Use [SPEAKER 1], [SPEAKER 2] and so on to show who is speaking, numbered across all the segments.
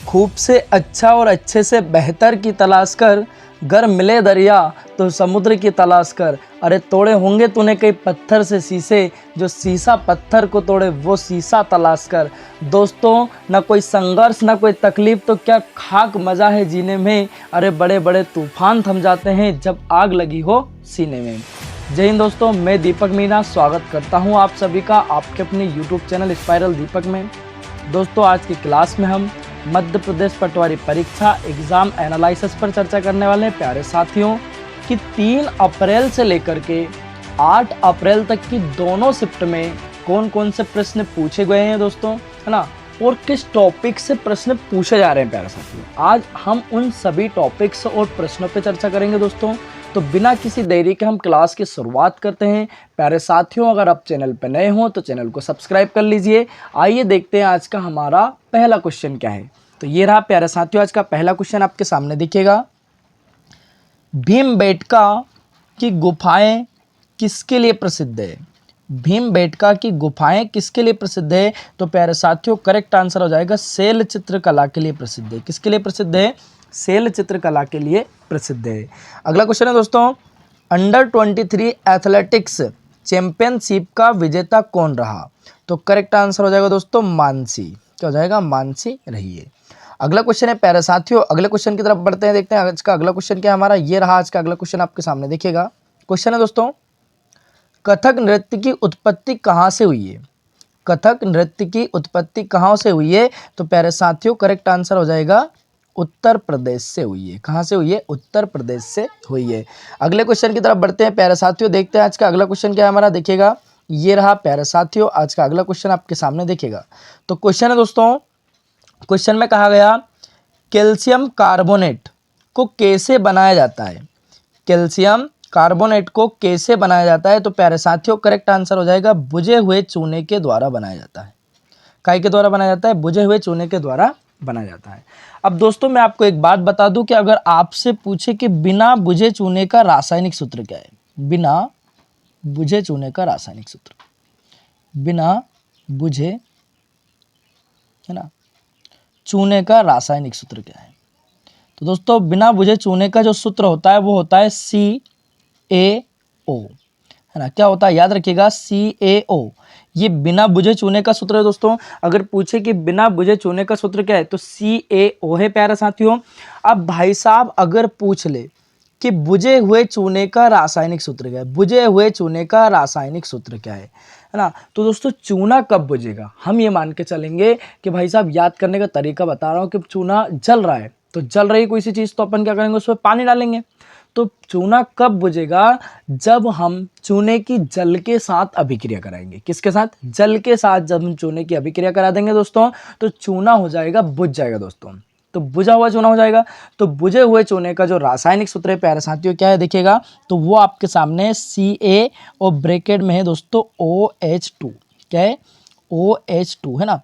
[SPEAKER 1] खूब से अच्छा और अच्छे से बेहतर की तलाश कर, गर मिले दरिया तो समुद्र की तलाश कर। अरे तोड़े होंगे तूने कई पत्थर से शीशे, जो शीशा पत्थर को तोड़े वो शीशा तलाश कर। दोस्तों, ना कोई संघर्ष ना कोई तकलीफ तो क्या खाक मज़ा है जीने में। अरे बड़े बड़े तूफान थम जाते हैं जब आग लगी हो सीने में। जय हिंद दोस्तों, मैं दीपक मीना स्वागत करता हूं आप सभी का आपके अपने YouTube चैनल स्पाइरल दीपक में। दोस्तों, आज की क्लास में हम मध्य प्रदेश पटवारी परीक्षा एग्जाम एनालिसिस पर चर्चा करने वाले हैं। प्यारे साथियों, कि 3 अप्रैल से लेकर के 8 अप्रैल तक की दोनों शिफ्ट में कौन कौन से प्रश्न पूछे गए हैं दोस्तों, है ना, और किस टॉपिक से प्रश्न पूछे जा रहे हैं। प्यारे साथियों, आज हम उन सभी टॉपिक्स और प्रश्नों पर चर्चा करेंगे दोस्तों। तो बिना किसी देरी के हम क्लास की शुरुआत करते हैं। प्यारे साथियों, अगर आप चैनल पर नए हो तो चैनल को सब्सक्राइब कर लीजिए। आइए देखते हैं आज का हमारा पहला क्वेश्चन क्या है। तो ये रहा प्यारे साथियों, आज का पहला क्वेश्चन आपके सामने दिखेगा। भीमबेटका की गुफाएं किसके लिए प्रसिद्ध है? भीमबेटका की गुफाएं किसके लिए प्रसिद्ध है? तो प्यारे साथियों, करेक्ट आंसर हो जाएगा शैल चित्रकला के लिए प्रसिद्ध है। किसके लिए प्रसिद्ध है? शैल चित्रकला के लिए प्रसिद्ध है। अगला क्वेश्चन है दोस्तों, अंडर 23 एथलेटिक्स चैंपियनशिप का विजेता कौन रहा? तो करेक्ट आंसर हो जाएगा दोस्तों मानसी। क्या हो जाएगा? मानसी रही है। अगला क्वेश्चन है प्यारे साथियों, अगले क्वेश्चन की तरफ बढ़ते हैं। देखते हैं आज का अगला क्वेश्चन क्या है हमारा। ये रहा आज का अगला क्वेश्चन, आपके सामने देखिएगा। क्वेश्चन है दोस्तों, कथक नृत्य की उत्पत्ति कहाँ से हुई है? कथक नृत्य की उत्पत्ति कहाँ से हुई है? तो प्यारे साथियों, करेक्ट आंसर हो जाएगा उत्तर प्रदेश से हुई है। कहाँ से हुई है? उत्तर प्रदेश से हुई है। अगले क्वेश्चन की तरफ बढ़ते हैं प्यारे साथियों। देखते हैं आज का अगला क्वेश्चन क्या है हमारा। देखिएगा, ये रहा प्यारे साथियों आज का अगला क्वेश्चन, आपके सामने देखिएगा। तो क्वेश्चन है दोस्तों, क्वेश्चन में कहा गया कैल्शियम कार्बोनेट को कैसे बनाया जाता है? कैल्शियम कार्बोनेट को कैसे बनाया जाता है? तो प्यारे साथियों, करेक्ट आंसर हो जाएगा बुझे हुए चूने के द्वारा बनाया जाता है। काय के द्वारा बनाया जाता है? बुझे हुए चूने के द्वारा बनाया जाता है। अब दोस्तों, मैं आपको एक बात बता दूं कि अगर आपसे पूछे कि बिना बुझे चूने का रासायनिक सूत्र क्या है? बिना बुझे चूने का रासायनिक सूत्र, बिना बुझे, है ना, चूने का रासायनिक सूत्र क्या है? तो दोस्तों, बिना बुझे चूने का जो सूत्र होता है वो होता है CaO, है ना। क्या होता है? याद रखिएगा, CaO। ये बिना बुझे चूने का सूत्र है दोस्तों। अगर पूछे कि बिना बुझे चूने का सूत्र क्या है तो CaO है प्यारे साथियों। अब भाई साहब अगर पूछ ले कि बुझे हुए चूने का रासायनिक सूत्र क्या है, बुझे हुए चूने का रासायनिक सूत्र क्या है ना, तो दोस्तों चूना कब बुझेगा? हम ये मान के चलेंगे कि भाई साहब, याद करने का तरीका बता रहा हूँ कि चूना जल रहा है, तो जल रही कोई सी चीज़ तो अपन क्या करेंगे, उसमें पानी डालेंगे। तो चूना कब बुझेगा? जब हम चूने की जल के साथ अभिक्रिया कराएंगे। किसके साथ? जल के साथ जब हम चूने की अभिक्रिया करा देंगे दोस्तों, तो चूना हो जाएगा, बुझ जाएगा दोस्तों। तो बुझा हुआ चूना हो जाएगा। तो बुझे हुए चूने का जो रासायनिक सूत्र है प्यारे साथियों क्या है देखिएगा, तो वो आपके सामने Ca और ब्रैकेट में है दोस्तों OH2। क्या है? OH2, है ना।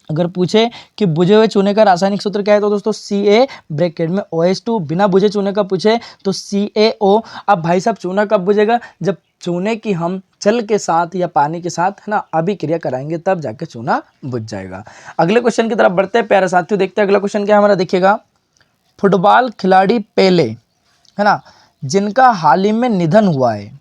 [SPEAKER 1] अगर पूछे कि बुझे हुए चूने का रासायनिक सूत्र क्या है तो दोस्तों Ca ब्रैकेट में OH2। बिना बुझे चूने का पूछे तो CaO। अब भाई साहब, चूना कब बुझेगा? जब चूने की हम जल के साथ या पानी के साथ, है ना, अभिक्रिया कराएंगे, तब जाके चूना बुझ जाएगा। अगले क्वेश्चन की तरफ बढ़ते हैं प्यारे साथियों। देखते हैं अगला क्वेश्चन क्या है हमारा। देखिएगा, फुटबॉल खिलाड़ी पेले, है ना, जिनका हाल ही में निधन हुआ है,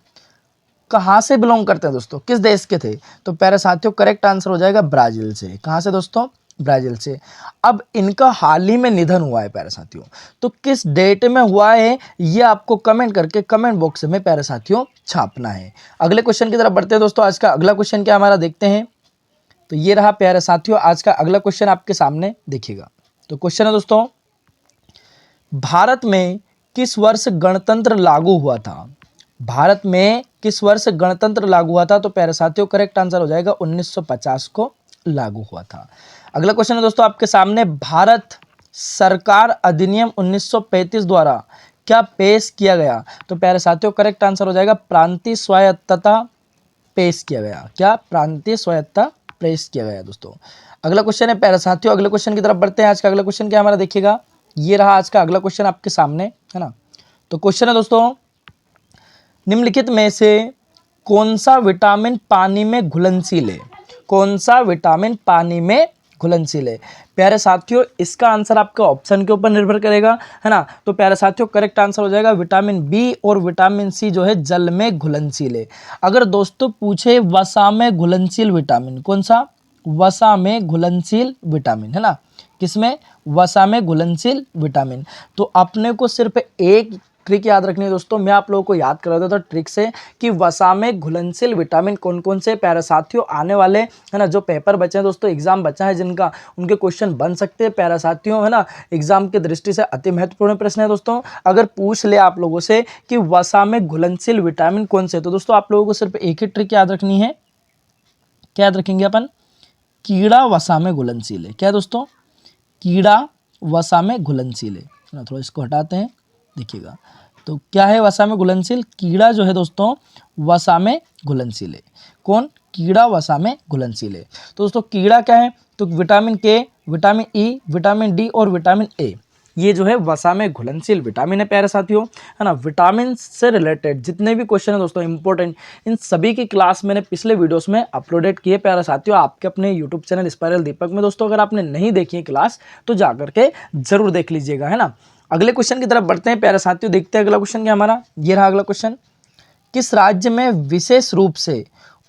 [SPEAKER 1] कहाँ से बिलोंग करते हैं दोस्तों? किस देश के थे? तो प्यारे साथियों, करेक्ट आंसर हो जाएगा ब्राजील से। कहाँ से दोस्तों? ब्राजील से। अब इनका हाल ही में निधन हुआ है प्यारे साथियों, तो किस डेट में हुआ है ये आपको कमेंट करके कमेंट बॉक्स में प्यारे साथियों छापना है। अगले क्वेश्चन की तरफ बढ़ते हैं दोस्तों। आज का अगला क्वेश्चन क्या हमारा देखते हैं। तो ये रहा प्यारे साथियों आज का अगला क्वेश्चन, आपके सामने देखिएगा। तो क्वेश्चन है दोस्तों, भारत में किस वर्ष गणतंत्र लागू हुआ था? भारत में किस वर्ष गणतंत्र लागू हुआ था? तो प्यारे साथियों, करेक्ट आंसर हो जाएगा 1950 को लागू हुआ था। अगला क्वेश्चन है दोस्तों आपके सामने, भारत सरकार अधिनियम 1935 द्वारा क्या पेश किया गया? तो प्यारे साथियों, करेक्ट आंसर हो जाएगा प्रांतीय स्वायत्तता पेश किया गया। क्या? प्रांतीय स्वायत्तता पेश किया गया दोस्तों। अगला क्वेश्चन है प्यारे साथियों, अगले क्वेश्चन की तरफ बढ़ते हैं। आज का अगला क्वेश्चन क्या हमारा देखिएगा, ये रहा आज का अगला क्वेश्चन आपके सामने, है ना। तो क्वेश्चन है दोस्तों, निम्नलिखित में से कौन सा विटामिन पानी में घुलनशील है? कौन सा विटामिन पानी में घुलनशील है। प्यारे साथियों इसका आंसर आपका ऑप्शन के ऊपर निर्भर करेगा, है ना। तो प्यारे साथियों करेक्ट आंसर हो जाएगा विटामिन बी और विटामिन सी जो है जल में घुलनशील है। अगर दोस्तों पूछे वसा में घुलनशील विटामिन कौन सा, वसा में घुलनशील विटामिन, है ना, किसमें, वसा में घुलनशील विटामिन। तो अपने को सिर्फ एक ट्रिक याद रखनी है दोस्तों, मैं आप लोगों को याद करा देता हूं ट्रिक से कि वसा में घुलनशील विटामिन कौन कौन से। प्यारे साथियों आने वाले, है ना, जो पेपर बचे हैं दोस्तों, एग्जाम बचा है जिनका, उनके क्वेश्चन बन सकते हैं प्यारे साथियों, है ना। एग्जाम की दृष्टि से अति महत्वपूर्ण प्रश्न है दोस्तों। अगर पूछ ले आप लोगों से कि वसा में घुलनशील विटामिन कौन से, तो दोस्तों आप लोगों को सिर्फ एक ही ट्रिक याद रखनी है। क्या याद रखेंगे अपन, कीड़ा वसा में घुलनशील है। क्या दोस्तों, कीड़ा वसा में घुलनशील है ना। थोड़ा इसको हटाते हैं, देखिएगा। तो क्या है वसा में घुलनशील, कीड़ा जो है दोस्तों वसा में घुलनशील है। कौन, कीड़ा वसा में घुलनशील है। तो दोस्तों कीड़ा क्या है, तो विटामिन के, विटामिन ई, विटामिन डी और विटामिन ए, ये जो है वसा में घुलनशील विटामिन है प्यारे साथियों, है ना। विटामिन से रिलेटेड जितने भी क्वेश्चन है दोस्तों इंपॉर्टेंट, इन सभी की क्लास मैंने पिछले वीडियोस में अपलोडेड किए प्यारे साथियों आपके अपने यूट्यूब चैनल स्पाइरल दीपक में। दोस्तों अगर आपने नहीं देखी है क्लास तो जा करके जरूर देख लीजिएगा, है ना। अगले क्वेश्चन की तरफ बढ़ते हैं प्यारे साथियों, देखते हैं अगला क्वेश्चन क्या हमारा। ये रहा अगला क्वेश्चन, किस राज्य में विशेष रूप से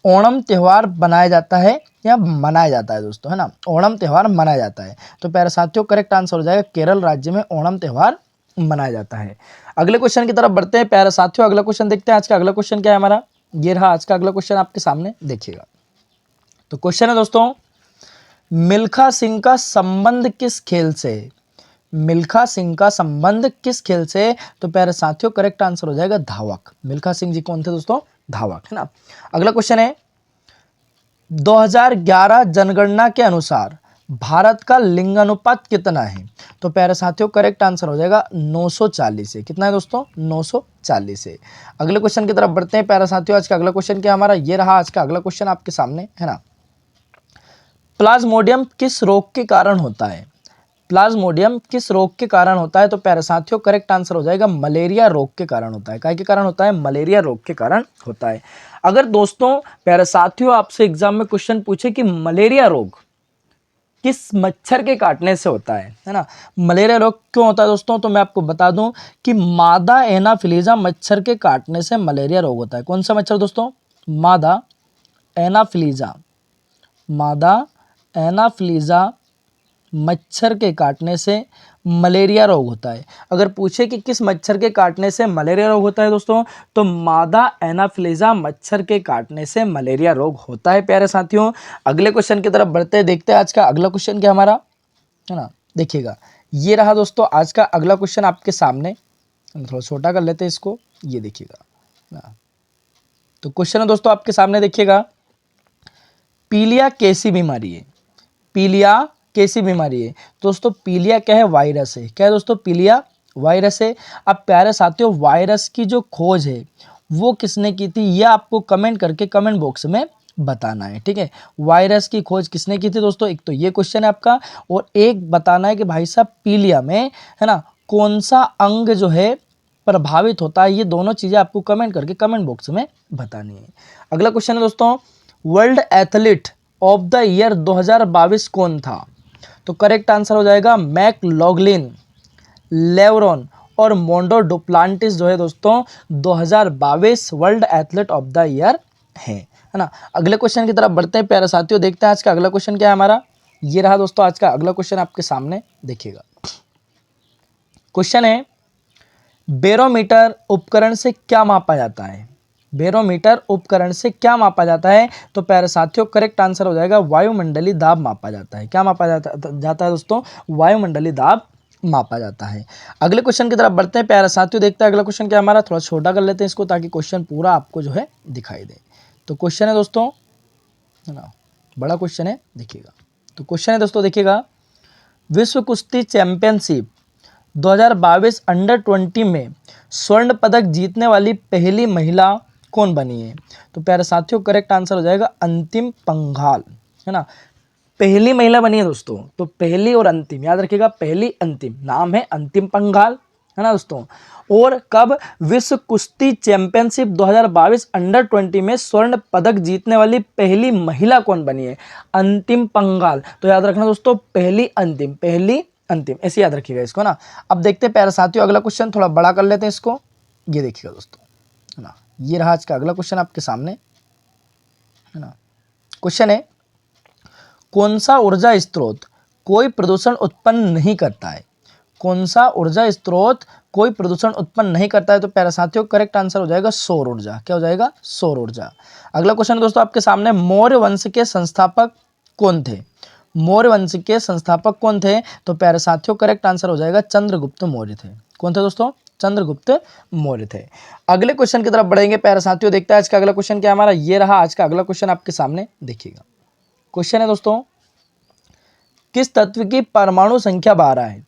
[SPEAKER 1] ओणम त्यौहार बनाया जाता है या मनाया जाता है दोस्तों, है ना। ओणम त्यौहार मनाया जाता है। तो प्यारे साथियों करेक्ट आंसर हो जाएगा केरल राज्य में ओणम त्यौहार मनाया जाता है। अगले क्वेश्चन की तरफ बढ़ते हैं प्यारे साथियों, अगला क्वेश्चन देखते हैं। आज का अगला क्वेश्चन क्या है हमारा, ये रहा आज का अगला क्वेश्चन आपके सामने, देखिएगा। तो क्वेश्चन है दोस्तों, मिल्खा सिंह का संबंध किस खेल से है, मिल्खा सिंह का संबंध किस खेल से। तो प्यारे साथियों करेक्ट आंसर हो जाएगा धावक। मिल्खा सिंह जी कौन थे दोस्तों, धावक, है ना। अगला क्वेश्चन है, 2011 जनगणना के अनुसार भारत का लिंग अनुपात कितना है। तो प्यारे साथियों करेक्ट आंसर हो जाएगा 940 है। कितना है दोस्तों, 940 है। अगले क्वेश्चन की तरफ बढ़ते हैं प्यारे साथियों, आज का अगला क्वेश्चन क्या हमारा, ये रहा आज का अगला क्वेश्चन आपके सामने, है ना। प्लाज्मोडियम किस रोग के कारण होता है, प्लाज्मोडियम किस रोग के कारण होता है। तो प्यारे साथियों करेक्ट आंसर हो जाएगा मलेरिया रोग के कारण होता है। काय के कारण होता है, मलेरिया रोग के कारण होता है। अगर दोस्तों प्यारे साथियों आपसे एग्जाम में क्वेश्चन पूछे कि मलेरिया रोग किस मच्छर के काटने से होता है ना, मलेरिया रोग क्यों होता है दोस्तों, तो मैं आपको बता दूं कि मादा एनाफिलीजा मच्छर के काटने से मलेरिया रोग होता है। कौन सा मच्छर दोस्तों, मादा एनाफिलीजा, मादा एनाफिलीजा मच्छर के काटने से मलेरिया रोग होता है। अगर पूछे कि किस मच्छर के काटने से मलेरिया रोग होता है दोस्तों, तो मादा एनाफिलीजा मच्छर के काटने से मलेरिया रोग होता है प्यारे साथियों। अगले क्वेश्चन की तरफ बढ़ते हैं, देखते हैं आज का अगला क्वेश्चन क्या हमारा, है ना। देखिएगा ये रहा दोस्तों आज का अगला क्वेश्चन आपके सामने, थोड़ा छोटा कर लेते हैं इसको, ये देखिएगा ना। तो क्वेश्चन है दोस्तों आपके सामने, देखिएगा, पीलिया कैसी बीमारी है, पीलिया कैसी बीमारी है। दोस्तों पीलिया क्या है, वायरस है। क्या है दोस्तों, पीलिया वायरस है। अब प्यारे साथियों वायरस की जो खोज है वो किसने की थी, यह आपको कमेंट करके कमेंट बॉक्स में बताना है, ठीक है। वायरस की खोज किसने की थी दोस्तों, एक तो ये क्वेश्चन है आपका, और एक बताना है कि भाई साहब पीलिया में, है ना, कौन सा अंग जो है प्रभावित होता है। ये दोनों चीजें आपको कमेंट करके कमेंट बॉक्स में बतानी है। अगला क्वेश्चन है दोस्तों, world athlete of the year 2022 कौन था। तो करेक्ट आंसर हो जाएगा मैकलॉगलिन, लेवरॉन और मोंडो डुप्लांटिस जो है दोस्तों 2022 world athlete of the year है ना। अगले क्वेश्चन की तरफ बढ़ते हैं प्यारे साथियों, देखते हैं आज का अगला क्वेश्चन क्या है हमारा। ये रहा दोस्तों आज का अगला क्वेश्चन आपके सामने, देखिएगा। क्वेश्चन है, बैरोमीटर उपकरण से क्या मापा जाता है, बैरोमीटर उपकरण से क्या मापा जाता है। तो प्यारे साथियों करेक्ट आंसर हो जाएगा वायुमंडलीय दाब मापा जाता है। क्या मापा जाता है दोस्तों, वायुमंडलीय दाब मापा जाता है। अगले क्वेश्चन की तरफ बढ़ते हैं प्यारे साथियों, देखते हैं अगला क्वेश्चन क्या हमारा, थोड़ा छोटा कर लेते हैं इसको ताकि क्वेश्चन पूरा आपको जो है दिखाई दे। तो क्वेश्चन है दोस्तों, है ना, बड़ा क्वेश्चन है, देखिएगा। तो क्वेश्चन है दोस्तों, देखिएगा, विश्व कुश्ती चैंपियनशिप 2022 अंडर 20 में स्वर्ण पदक जीतने वाली पहली महिला कौन बनी है। तो प्यारे साथियों करेक्ट आंसर हो जाएगा अंतिम पंघाल, है ना। पहली महिला बनी है दोस्तों, तो पहली और अंतिम याद रखिएगा, पहली अंतिम, नाम है अंतिम पंघाल, है ना दोस्तों। और कब विश्व कुश्ती चैंपियनशिप 2022 अंडर 20 में स्वर्ण पदक जीतने वाली पहली महिला कौन बनी है? अंतिम पंघाल। तो याद रखना दोस्तों, पहली अंतिम ऐसे याद रखिएगा इसको ना। अब देखते हैं प्यारे साथियों अगला क्वेश्चन, थोड़ा बड़ा कर लेते हैं इसको। ये देखिएगा दोस्तों, है ना, ये रहा आज का अगला क्वेश्चन आपके सामने, है ना। क्वेश्चन है, कौन सा ऊर्जा स्रोत कोई प्रदूषण उत्पन्न नहीं करता है? कौन सा ऊर्जा स्रोत कोई प्रदूषण उत्पन्न नहीं करता है? तो प्यारे साथियों करेक्ट आंसर हो जाएगा सौर ऊर्जा। क्या हो जाएगा? सौर ऊर्जा। अगला क्वेश्चन दोस्तों आपके सामने, मौर्य वंश के संस्थापक कौन थे? मौर्य वंश के संस्थापक कौन थे? तो प्यारे साथियों करेक्ट आंसर हो जाएगा चंद्रगुप्त मौर्य थे। कौन थे दोस्तों? चंद्रगुप्त मौर्य थे। अगले क्वेश्चन की तरफ बढ़ेंगे प्यारे साथियों, देखते हैं आज का अगला क्वेश्चन क्या हमारा। ये रहा आज का अगला क्वेश्चन आपके सामने, देखिएगा। क्वेश्चन है दोस्तों, किस तत्व की परमाणु संख्या 12 है?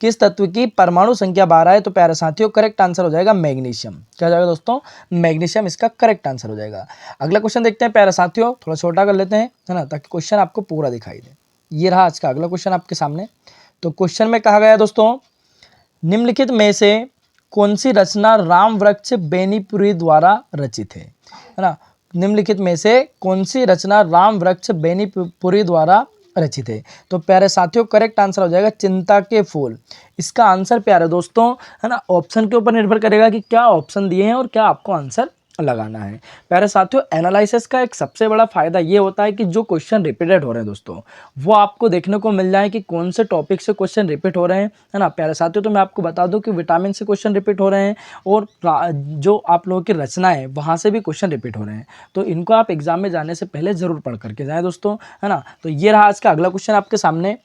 [SPEAKER 1] किस तत्व की परमाणु संख्या 12 है? तो प्यारे साथियों करेक्ट आंसर हो जाएगा मैग्नीशियम। क्या हो जाएगा दोस्तों? मैग्नीशियम इसका करेक्ट आंसर हो जाएगा। अगला क्वेश्चन देखते हैं प्यारे साथियों, थोड़ा छोटा कर लेते हैं, है ना, ताकि क्वेश्चन आपको पूरा दिखाई दे। ये रहा आज का अगला क्वेश्चन आपके सामने। तो क्वेश्चन में कहा गया दोस्तों, निम्नलिखित में से कौन सी रचना राम वृक्ष बेनीपुरी द्वारा रचित है ना? निम्नलिखित में से कौन सी रचना राम वृक्ष बेनीपुरी द्वारा रचित है? तो प्यारे साथियों करेक्ट आंसर हो जाएगा चिंता के फूल। इसका आंसर प्यारे दोस्तों, है ना, ऑप्शन के ऊपर निर्भर करेगा कि क्या ऑप्शन दिए हैं और क्या आपको आंसर लगाना है। प्यारे साथियों एनालिसिस का एक सबसे बड़ा फायदा ये होता है कि जो क्वेश्चन रिपीटेड हो रहे हैं दोस्तों, वो आपको देखने को मिल जाए कि कौन से टॉपिक से क्वेश्चन रिपीट हो रहे हैं, है ना। प्यारे साथियों तो मैं आपको बता दूं कि विटामिन से क्वेश्चन रिपीट हो रहे हैं और जो आप लोगों की रचना है वहाँ से भी क्वेश्चन रिपीट हो रहे हैं। तो इनको आप एग्जाम में जाने से पहले जरूर पढ़ करके जाएँ दोस्तों, है ना। तो ये रहा आज का अगला क्वेश्चन आपके सामने,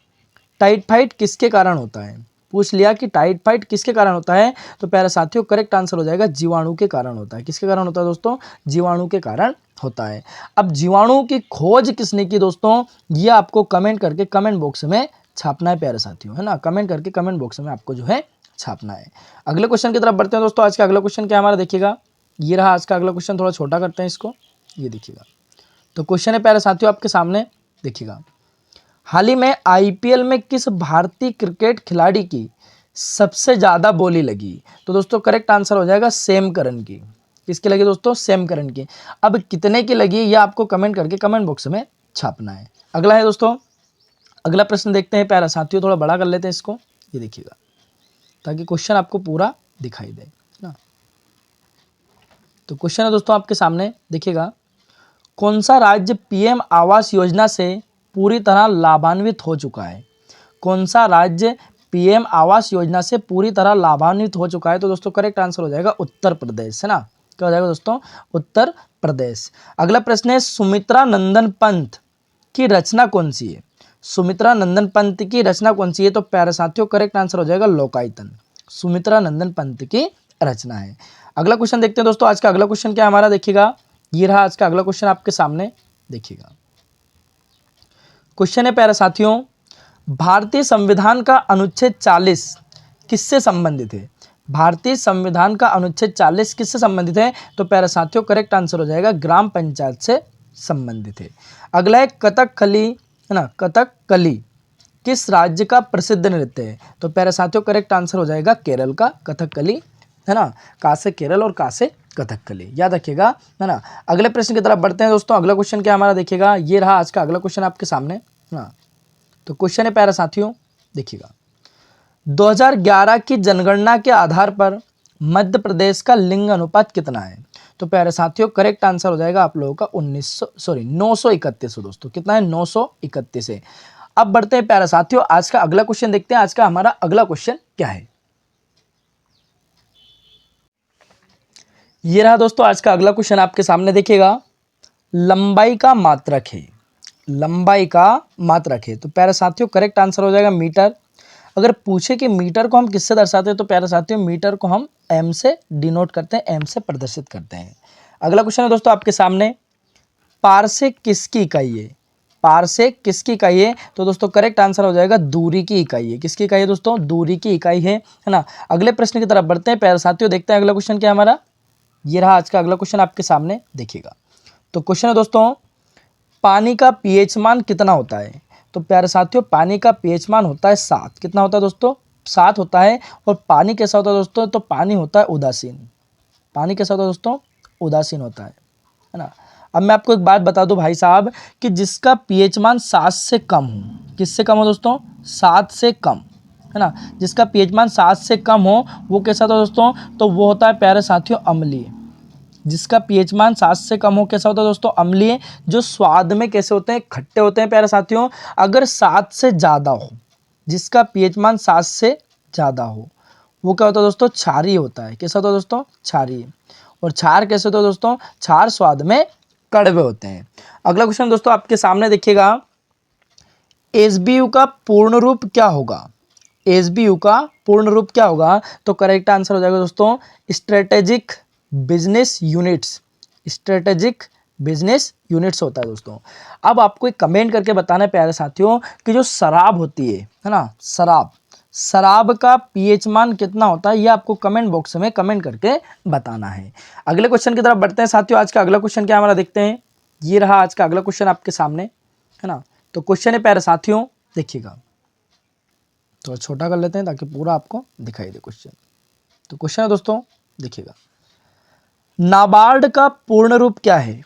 [SPEAKER 1] टाइफाइड किसके कारण होता है? पूछ लिया कि टाइफाइड किसके कारण होता है? तो प्यारे साथियों करेक्ट आंसर हो जाएगा जीवाणु के कारण होता है। किसके कारण होता है दोस्तों? जीवाणु के कारण होता है। अब जीवाणु की खोज किसने की दोस्तों, ये आपको कमेंट करके कमेंट बॉक्स में छापना है प्यारे साथियों, है ना। कमेंट करके कमेंट बॉक्स में आपको जो है छापना है। अगले क्वेश्चन की तरफ बढ़ते हैं दोस्तों। आज का अगला क्वेश्चन क्या हमारा, देखिएगा। ये रहा आज का अगला क्वेश्चन, थोड़ा छोटा करते हैं इसको, ये देखिएगा। तो क्वेश्चन है प्यारे साथियों आपके सामने, देखिएगा। हाल ही में आईपीएल में किस भारतीय क्रिकेट खिलाड़ी की सबसे ज़्यादा बोली लगी? तो दोस्तों करेक्ट आंसर हो जाएगा सैम करन की। किसकी लगी दोस्तों? सैम करन की। अब कितने की लगी ये आपको कमेंट करके कमेंट बॉक्स में छापना है। अगला है दोस्तों, अगला प्रश्न देखते हैं प्यारा साथियों, थोड़ा बड़ा कर लेते हैं इसको, ये देखिएगा, ताकि क्वेश्चन आपको पूरा दिखाई दे ना। तो क्वेश्चन है दोस्तों आपके सामने, देखिएगा। कौन सा राज्य पीएम आवास योजना से पूरी तरह लाभान्वित हो चुका है? कौन सा राज्य पीएम आवास योजना से पूरी तरह लाभान्वित हो चुका है? तो दोस्तों करेक्ट आंसर हो जाएगा उत्तर प्रदेश, है ना। क्या हो जाएगा दोस्तों? उत्तर प्रदेश। अगला प्रश्न है, सुमित्रा नंदन पंत की रचना कौन सी है? सुमित्रा नंदन पंत की रचना कौन सी है? तो प्यारे साथियों करेक्ट आंसर हो जाएगा लोकायतन। सुमित्रा नंदन पंत की रचना है। अगला क्वेश्चन देखते हैं दोस्तों। आज का अगला क्वेश्चन क्या हमारा, देखिएगा। ये रहा आज का अगला क्वेश्चन आपके सामने, देखिएगा। क्वेश्चन है प्यारे साथियों, भारतीय संविधान का अनुच्छेद 40 किससे संबंधित है? भारतीय संविधान का अनुच्छेद 40 किससे संबंधित है? तो प्यारे साथियों करेक्ट आंसर हो जाएगा ग्राम पंचायत से संबंधित है। अगला है कथकली, है ना। कथकली किस राज्य का प्रसिद्ध नृत्य है? तो प्यारे साथियों करेक्ट आंसर हो जाएगा केरल का कथकली, है ना। का से केरल और का से कथकली, याद रखिएगा, है ना। अगले प्रश्न की तरफ बढ़ते हैं दोस्तों। अगला क्वेश्चन क्या हमारा, देखिएगा। ये रहा आज का अगला क्वेश्चन आपके सामने, है ना। तो क्वेश्चन है प्यारे साथियों, देखिएगा। 2011 की जनगणना के आधार पर मध्य प्रदेश का लिंग अनुपात कितना है? तो प्यारे साथियों करेक्ट आंसर हो जाएगा आप लोगों का 931 दोस्तों। कितना है? 931 है। अब बढ़ते हैं प्यारे साथियों, आज का अगला क्वेश्चन देखते हैं। आज का हमारा अगला क्वेश्चन क्या है, ये रहा दोस्तों आज का अगला क्वेश्चन आपके सामने, देखिएगा। लंबाई का मात्रक है, लंबाई का मात्रक है। तो प्यारे साथियों करेक्ट आंसर हो जाएगा मीटर। अगर पूछे कि मीटर को हम किससे दर्शाते हैं, तो प्यारे साथियों मीटर को हम एम से डिनोट करते हैं, एम से प्रदर्शित करते हैं। अगला क्वेश्चन है दोस्तों आपके सामने, पारसेक किसकी इकाई है? पारसेक किसकी इकाई है? तो दोस्तों करेक्ट आंसर हो जाएगा दूरी की इकाई है। किसकी इकाई है दोस्तों? दूरी की इकाई है ना। अगले प्रश्न की तरफ बढ़ते हैं प्यारे साथियों, देखते हैं अगला क्वेश्चन क्या हमारा। ये रहा आज का अगला क्वेश्चन आपके सामने, देखिएगा। तो क्वेश्चन है दोस्तों, पानी का पीएच मान कितना होता है? तो प्यारे साथियों पानी का पीएच मान होता है 7। कितना होता है दोस्तों? साथ होता है और पानी कैसा होता है दोस्तों, तो पानी होता है उदासीन। पानी कैसा होता है दोस्तों, उदासीन होता है ना। अब मैं आपको एक बात बता दूं भाई साहब कि जिसका पीएच मान 7 से कम हो, किससे कम हो दोस्तों, 7 से कम, है ना, जिसका पीएच मान 7 से कम हो वो कैसा होता है दोस्तों, तो वो होता है प्यारे साथियों अम्लीय। जिसका पीएच मान 7 से कम हो कैसा होता है दोस्तों, अम्लीय। जो स्वाद में कैसे होते हैं, खट्टे होते हैं प्यारे साथियों। अगर 7 से ज़्यादा हो, जिसका पीएच मान 7 से ज़्यादा हो, वो क्या होता है दोस्तों, क्षारीय होता है। कैसा होता है दोस्तों, क्षारीय। और क्षार कैसे होता है दोस्तों, क्षार स्वाद में कड़वे होते हैं। अगला क्वेश्चन दोस्तों आपके सामने देखिएगा, एसबीयू का पूर्ण रूप क्या होगा। एसबीयू का पूर्ण रूप क्या होगा, तो करेक्ट आंसर हो जाएगा दोस्तों strategic business units. Strategic business units होता है दोस्तों। अब आपको एक कमेंट करके बताना है प्यारे साथियों कि जो शराब होती है ना, शराब का पीएच मान कितना होता है, ये आपको कमेंट बॉक्स में कमेंट करके बताना है। अगले क्वेश्चन की तरफ बढ़ते हैं साथियों। आज का अगला क्वेश्चन क्या हमारा देखते हैं। ये रहा आज का अगला क्वेश्चन आपके सामने, है ना। तो क्वेश्चन है प्यारे साथियों, देखिएगा, थोड़ा छोटा कर लेते हैं ताकि पूरा आपको दिखाई दे क्वेश्चन। तो क्वेश्चन है दोस्तों, देखिएगा, नाबार्ड का पूर्ण रूप क्या है।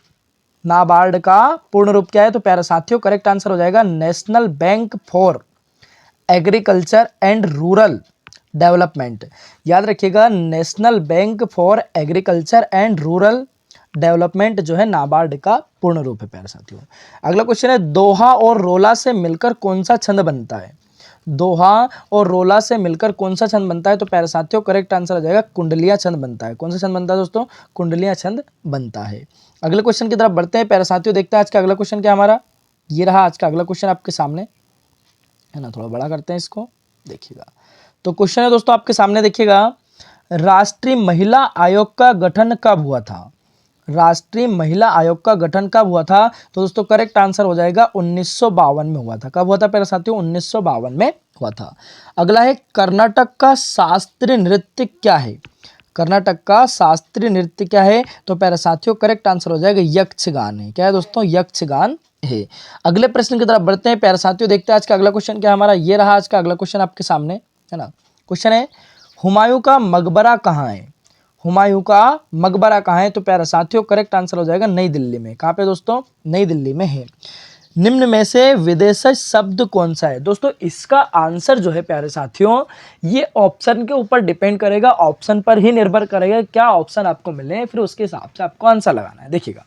[SPEAKER 1] नाबार्ड का पूर्ण रूप क्या है, तो प्यारे साथियों करेक्ट आंसर हो जाएगा national bank for agriculture and rural development. याद रखिएगा, national bank for agriculture and rural development जो है नाबार्ड का पूर्ण रूप है प्यारे साथियों। अगला क्वेश्चन है, दोहा और रोला से मिलकर कौन सा छंद बनता है। दोहा और रोला से मिलकर कौन सा छंद बनता है, तो प्यारे साथियों करेक्ट आंसर हो जाएगा कुंडलिया छंद बनता है। कौन सा छंद बनता है दोस्तों, कुंडलिया छंद बनता है। अगले क्वेश्चन की तरफ बढ़ते हैं प्यारे साथियों, देखते हैं आज का अगला क्वेश्चन क्या हमारा। ये रहा आज का अगला क्वेश्चन आपके सामने, है ना। थोड़ा बड़ा करते हैं इसको, देखिएगा। तो क्वेश्चन है दोस्तों आपके सामने, देखिएगा, राष्ट्रीय महिला आयोग का गठन कब हुआ था। राष्ट्रीय महिला आयोग का गठन कब हुआ था, तो दोस्तों करेक्ट आंसर हो जाएगा 1952 में हुआ था। कब हुआ था प्यारे साथियों, 1952 में हुआ था। अगला है, कर्नाटक का शास्त्रीय नृत्य क्या है। कर्नाटक का शास्त्रीय नृत्य क्या है, तो प्यारे साथियों करेक्ट आंसर हो जाएगा यक्षगान है। क्या है दोस्तों, यक्षगान है। अगले प्रश्न की तरफ बढ़ते हैं प्यारे साथियों, देखते हैं आज का अगला क्वेश्चन क्या हमारा। ये रहा आज का अगला क्वेश्चन आपके सामने, है ना। क्वेश्चन है, हुमायूं का मकबरा कहाँ है। हुमायूं का मकबरा कहाँ है, तो प्यारे साथियों करेक्ट आंसर हो जाएगा नई दिल्ली में। कहाँ पे दोस्तों, नई दिल्ली में है। निम्न में से विदेशज शब्द कौन सा है। दोस्तों इसका आंसर जो है प्यारे साथियों, ये ऑप्शन के ऊपर डिपेंड करेगा, ऑप्शन पर ही निर्भर करेगा, क्या ऑप्शन आपको मिले फिर उसके हिसाब से आपको आंसर लगाना है। देखिएगा,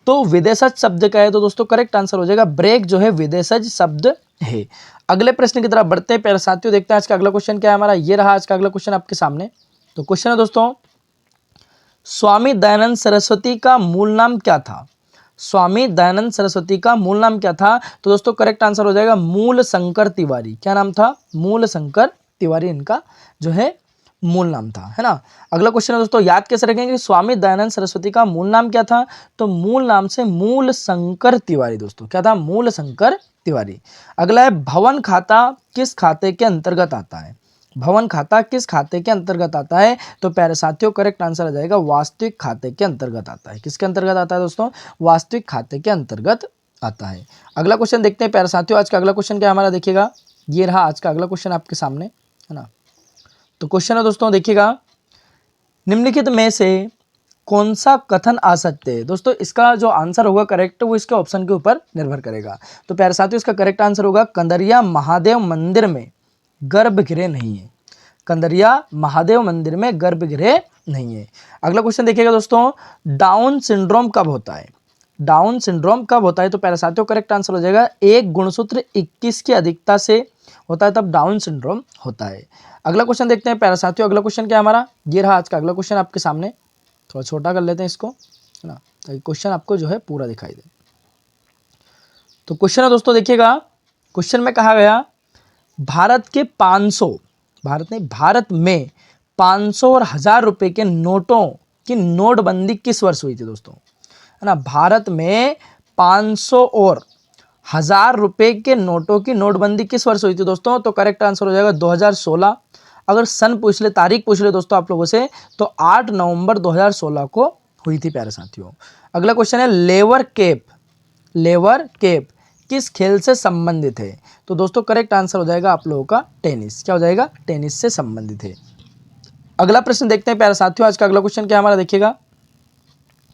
[SPEAKER 1] तो विदेशज शब्द का है, तो दोस्तों करेक्ट आंसर हो जाएगा ब्रेक जो है विदेशज शब्द है। अगले प्रश्न की तरफ बढ़ते हैं प्यारे साथियों, देखते हैं आज का अगला क्वेश्चन क्या है हमारा। ये रहा आज का अगला क्वेश्चन आपके सामने। तो क्वेश्चन है दोस्तों, स्वामी दयानंद सरस्वती का मूल नाम क्या था। स्वामी दयानंद सरस्वती का मूल नाम क्या था, तो दोस्तों करेक्ट आंसर हो जाएगा मूल शंकर तिवारी। क्या नाम था, मूल शंकर तिवारी इनका जो है मूल नाम था, है ना। अगला क्वेश्चन है दोस्तों, याद कैसे रखेंगे, स्वामी दयानंद सरस्वती का मूल नाम क्या था, तो मूल नाम से मूल शंकर तिवारी। दोस्तों क्या था, मूल शंकर तिवारी। अगला है, भवन खाता किस खाते के अंतर्गत आता है। भवन खाता किस खाते के अंतर्गत आता है, तो प्यारे साथियों करेक्ट आंसर आ जाएगा वास्तविक खाते के अंतर्गत आता है। किसके अंतर्गत आता है दोस्तों, वास्तविक खाते के अंतर्गत आता है। अगला क्वेश्चन देखते हैं प्यारे साथियों, आज का अगला क्वेश्चन क्या हमारा, देखिएगा। ये रहा आज का अगला क्वेश्चन आपके सामने, है ना। तो क्वेश्चन है दोस्तों, देखिएगा, निम्नलिखित में से कौन सा कथन आ सकते हैं। दोस्तों इसका जो आंसर होगा करेक्ट, वो इसके ऑप्शन के ऊपर निर्भर करेगा। तो प्यारे साथियों इसका करेक्ट आंसर होगा, कंदरिया महादेव मंदिर में गर्भगृह नहीं है। कंदरिया महादेव मंदिर में गर्भगृह नहीं है। अगला क्वेश्चन देखिएगा दोस्तों, डाउन सिंड्रोम कब होता है। डाउन सिंड्रोम कब होता है, तो प्यारे साथियों करेक्ट आंसर हो जाएगा एक गुणसूत्र 21 की अधिकता से होता है, तब डाउन सिंड्रोम होता है। अगला क्वेश्चन देखते हैं प्यारे साथियों, अगला क्वेश्चन क्या हमारा, ये रहा आज का अगला क्वेश्चन आपके सामने। थोड़ा छोटा कर लेते हैं इसको, है ना, ताकि क्वेश्चन आपको जो है पूरा दिखाई दे। तो क्वेश्चन है दोस्तों, देखिएगा, क्वेश्चन में कहा गया, भारत के 500, भारत में 500 और 1000 रुपए के नोटों की नोटबंदी किस वर्ष हुई थी दोस्तों, है ना। भारत में 500 और 1000 रुपए के नोटों की नोटबंदी किस वर्ष हुई थी दोस्तों, तो करेक्ट आंसर हो जाएगा 2016। अगर सन पूछ ले, तारीख पूछ ले दोस्तों आप लोगों से, तो 8 नवंबर 2016 को हुई थी प्यारे साथियों। अगला क्वेश्चन है, लेबर कैप किस खेल से संबंधित है? तो दोस्तों करेक्ट आंसर हो जाएगा आप लोगों का टेनिस। क्या हो जाएगा? टेनिस से संबंधित है। अगला प्रश्न देखते हैं प्यारे साथियों। आज का अगला क्वेश्चन क्या हमारा देखिएगा,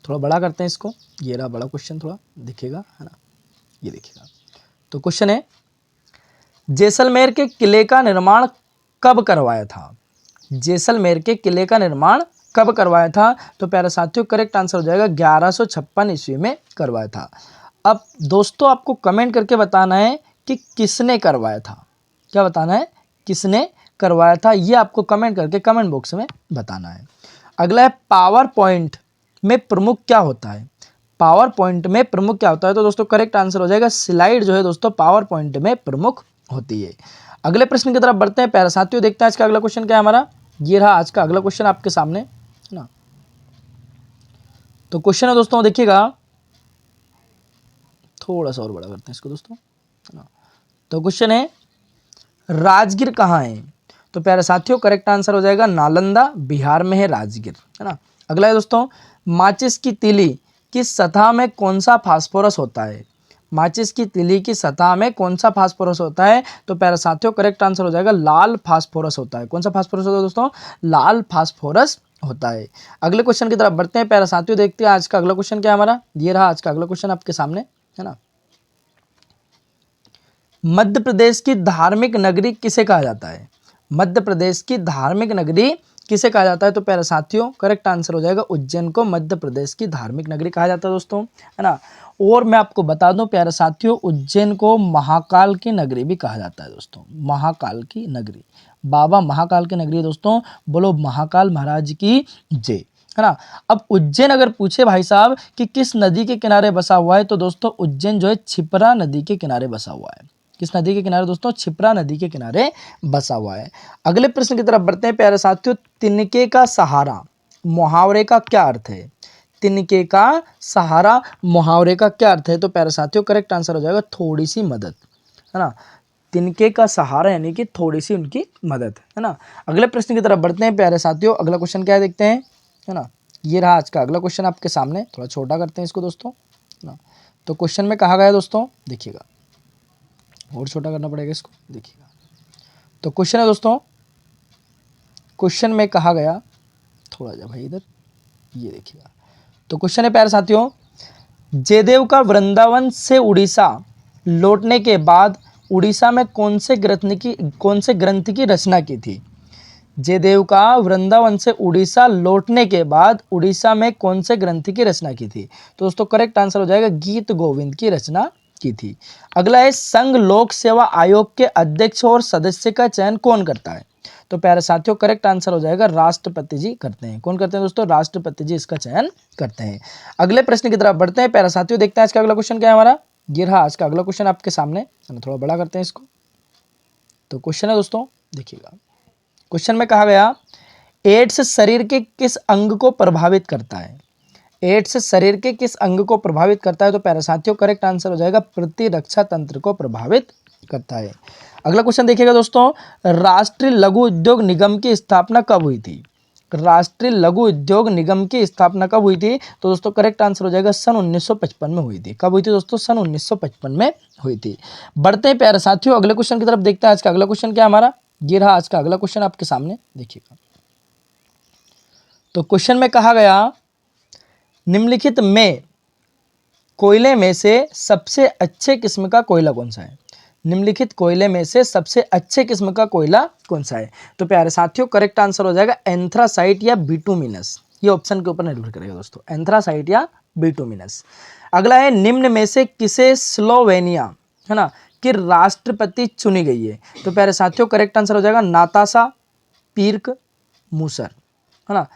[SPEAKER 1] थोड़ा बड़ा करते हैं इसको, ये रहा बड़ा क्वेश्चन, थोड़ा दिखेगा है ना, ये देखिएगा। तो क्वेश्चन है, जैसलमेर के किले का निर्माण कब करवाया था? जैसलमेर के किले का निर्माण कब करवाया था? तो प्यारे साथियों करेक्ट आंसर हो जाएगा 1156 ईस्वी में करवाया था। अब दोस्तों आपको कमेंट करके बताना है कि किसने करवाया था। क्या बताना है? किसने करवाया था, ये आपको कमेंट करके कमेंट बॉक्स में बताना है। अगला है, पावर पॉइंट में प्रमुख क्या होता है? पावर पॉइंट में प्रमुख क्या होता है? तो दोस्तों करेक्ट आंसर हो जाएगा स्लाइड जो है दोस्तों पावर पॉइंट में प्रमुख होती है। अगले प्रश्न की तरफ बढ़ते हैं प्यारे साथियों। देखते हैं आज का अगला क्वेश्चन क्या है हमारा। ये रहा आज का अगला क्वेश्चन आपके सामने है ना। तो क्वेश्चन है दोस्तों देखिएगा, थोड़ा सा और बड़ा करते हैं इसको दोस्तों है ना। तो क्वेश्चन है, राजगीर कहाँ है? तो प्यारे साथियों करेक्ट आंसर हो जाएगा नालंदा, बिहार में है राजगीर है ना। अगला है दोस्तों, माचिस की तीली की सतह में कौन सा फास्फोरस होता है? माचिस की तीली की सतह में कौन सा फास्फोरस होता है? तो प्यारे साथियों करेक्ट आंसर हो जाएगा लाल फास्फोरस होता है। कौन सा फास्फोरस होता है दोस्तों? लाल फास्फोरस होता है। अगले क्वेश्चन की तरफ बढ़ते हैं प्यारे साथियों। देखते हैं आज का अगला क्वेश्चन क्या है हमारा। ये रहा आज का अगला क्वेश्चन आपके सामने है ना। मध्य प्रदेश की धार्मिक नगरी किसे कहा जाता है? मध्य प्रदेश की धार्मिक नगरी किसे कहा जाता है? तो प्यारे साथियों करेक्ट आंसर हो जाएगा उज्जैन को मध्य प्रदेश की धार्मिक नगरी कहा जाता है दोस्तों है ना। और मैं आपको बता दूं प्यारे साथियों, उज्जैन को महाकाल की नगरी भी कहा जाता है दोस्तों। महाकाल की नगरी, बाबा महाकाल की नगरी दोस्तों। बोलो महाकाल महाराज की जय है ना। अब उज्जैन अगर पूछे भाई साहब कि किस नदी के किनारे बसा हुआ है, तो दोस्तों उज्जैन जो है छिप्रा नदी के किनारे बसा हुआ है। किस नदी के किनारे दोस्तों? छिप्रा नदी के किनारे बसा हुआ है। अगले प्रश्न की तरफ बढ़ते हैं प्यारे साथियों। तिनके का सहारा मुहावरे का क्या अर्थ है? तिनके का सहारा मुहावरे का क्या अर्थ है? तो प्यारे साथियों करेक्ट आंसर हो जाएगा थोड़ी सी मदद है ना। तिनके का सहारा यानी कि थोड़ी सी उनकी मदद है ना। अगले प्रश्न की तरफ बढ़ते हैं प्यारे साथियों। अगला क्वेश्चन क्या है देखते हैं है ना। ये रहा आज का अगला क्वेश्चन आपके सामने, थोड़ा छोटा करते हैं इसको दोस्तों है ना। तो क्वेश्चन में कहा गया दोस्तों देखिएगा, और छोटा करना पड़ेगा इसको, देखिएगा। तो क्वेश्चन है दोस्तों, क्वेश्चन में कहा गया, थोड़ा जा भाई इधर, ये देखिएगा। तो क्वेश्चन है प्यारे साथियों, जयदेव का वृंदावन से उड़ीसा लौटने के बाद उड़ीसा में कौन से ग्रंथ की रचना की थी? जयदेव का वृंदावन से उड़ीसा लौटने के बाद उड़ीसा में कौन से ग्रंथ की रचना की थी? तो दोस्तों करेक्ट आंसर हो जाएगा गीत गोविंद की रचना की थी। अगला है, संघ लोक सेवा आयोग के अध्यक्ष और सदस्य का चयन कौन करता है? तो प्यारे साथियों करेक्ट आंसर हो जाएगा राष्ट्रपति जी करते हैं। कौन करते हैं दोस्तों? राष्ट्रपति जी इसका चयन करते हैं। अगले प्रश्न की तरफ बढ़ते हैं प्यारे साथियों। देखते हैं आज का अगला क्वेश्चन क्या है हमारा। ये रहा आज का अगला क्वेश्चन आपके सामने, थोड़ा बड़ा करते हैं इसको। तो क्वेश्चन है दोस्तों देखिएगा, क्वेश्चन में कहा गया, एड्स शरीर के किस अंग को प्रभावित करता है? एड्स शरीर के किस अंग को प्रभावित करता है? तो प्यारे साथियों करेक्ट आंसर हो जाएगा प्रतिरक्षा तंत्र को प्रभावित करता है। अगला क्वेश्चन देखिएगा दोस्तों, राष्ट्रीय लघु उद्योग निगम की स्थापना कब हुई थी? राष्ट्रीय लघु उद्योग निगम की स्थापना कब हुई थी? तो दोस्तों करेक्ट आंसर हो जाएगा सन 1955 में हुई थी। कब हुई थी दोस्तों? सन 1955 में हुई थी। बढ़ते हैं प्यारे साथियों अगले क्वेश्चन की तरफ। देखते हैं आज का अगला क्वेश्चन क्या हमारा। ये रहा आज का अगला क्वेश्चन आपके सामने, देखिएगा। तो क्वेश्चन में कहा गया, निम्नलिखित में कोयले में से सबसे अच्छे किस्म का कोयला कौन सा है? निम्नलिखित कोयले में से सबसे अच्छे किस्म का कोयला कौन सा है? तो प्यारे साथियों करेक्ट आंसर हो जाएगा एंथ्रासाइट या बिटुमिनस। ये ऑप्शन के ऊपर निर्भर करेगा दोस्तों, एंथ्रासाइट या बिटुमिनस। अगला है, निम्न में से किसे स्लोवेनिया है ना कि राष्ट्रपति चुनी गई है? तो प्यारे साथियों करेक्ट आंसर हो जाएगा नाताशा पिर्क मूसर है ना।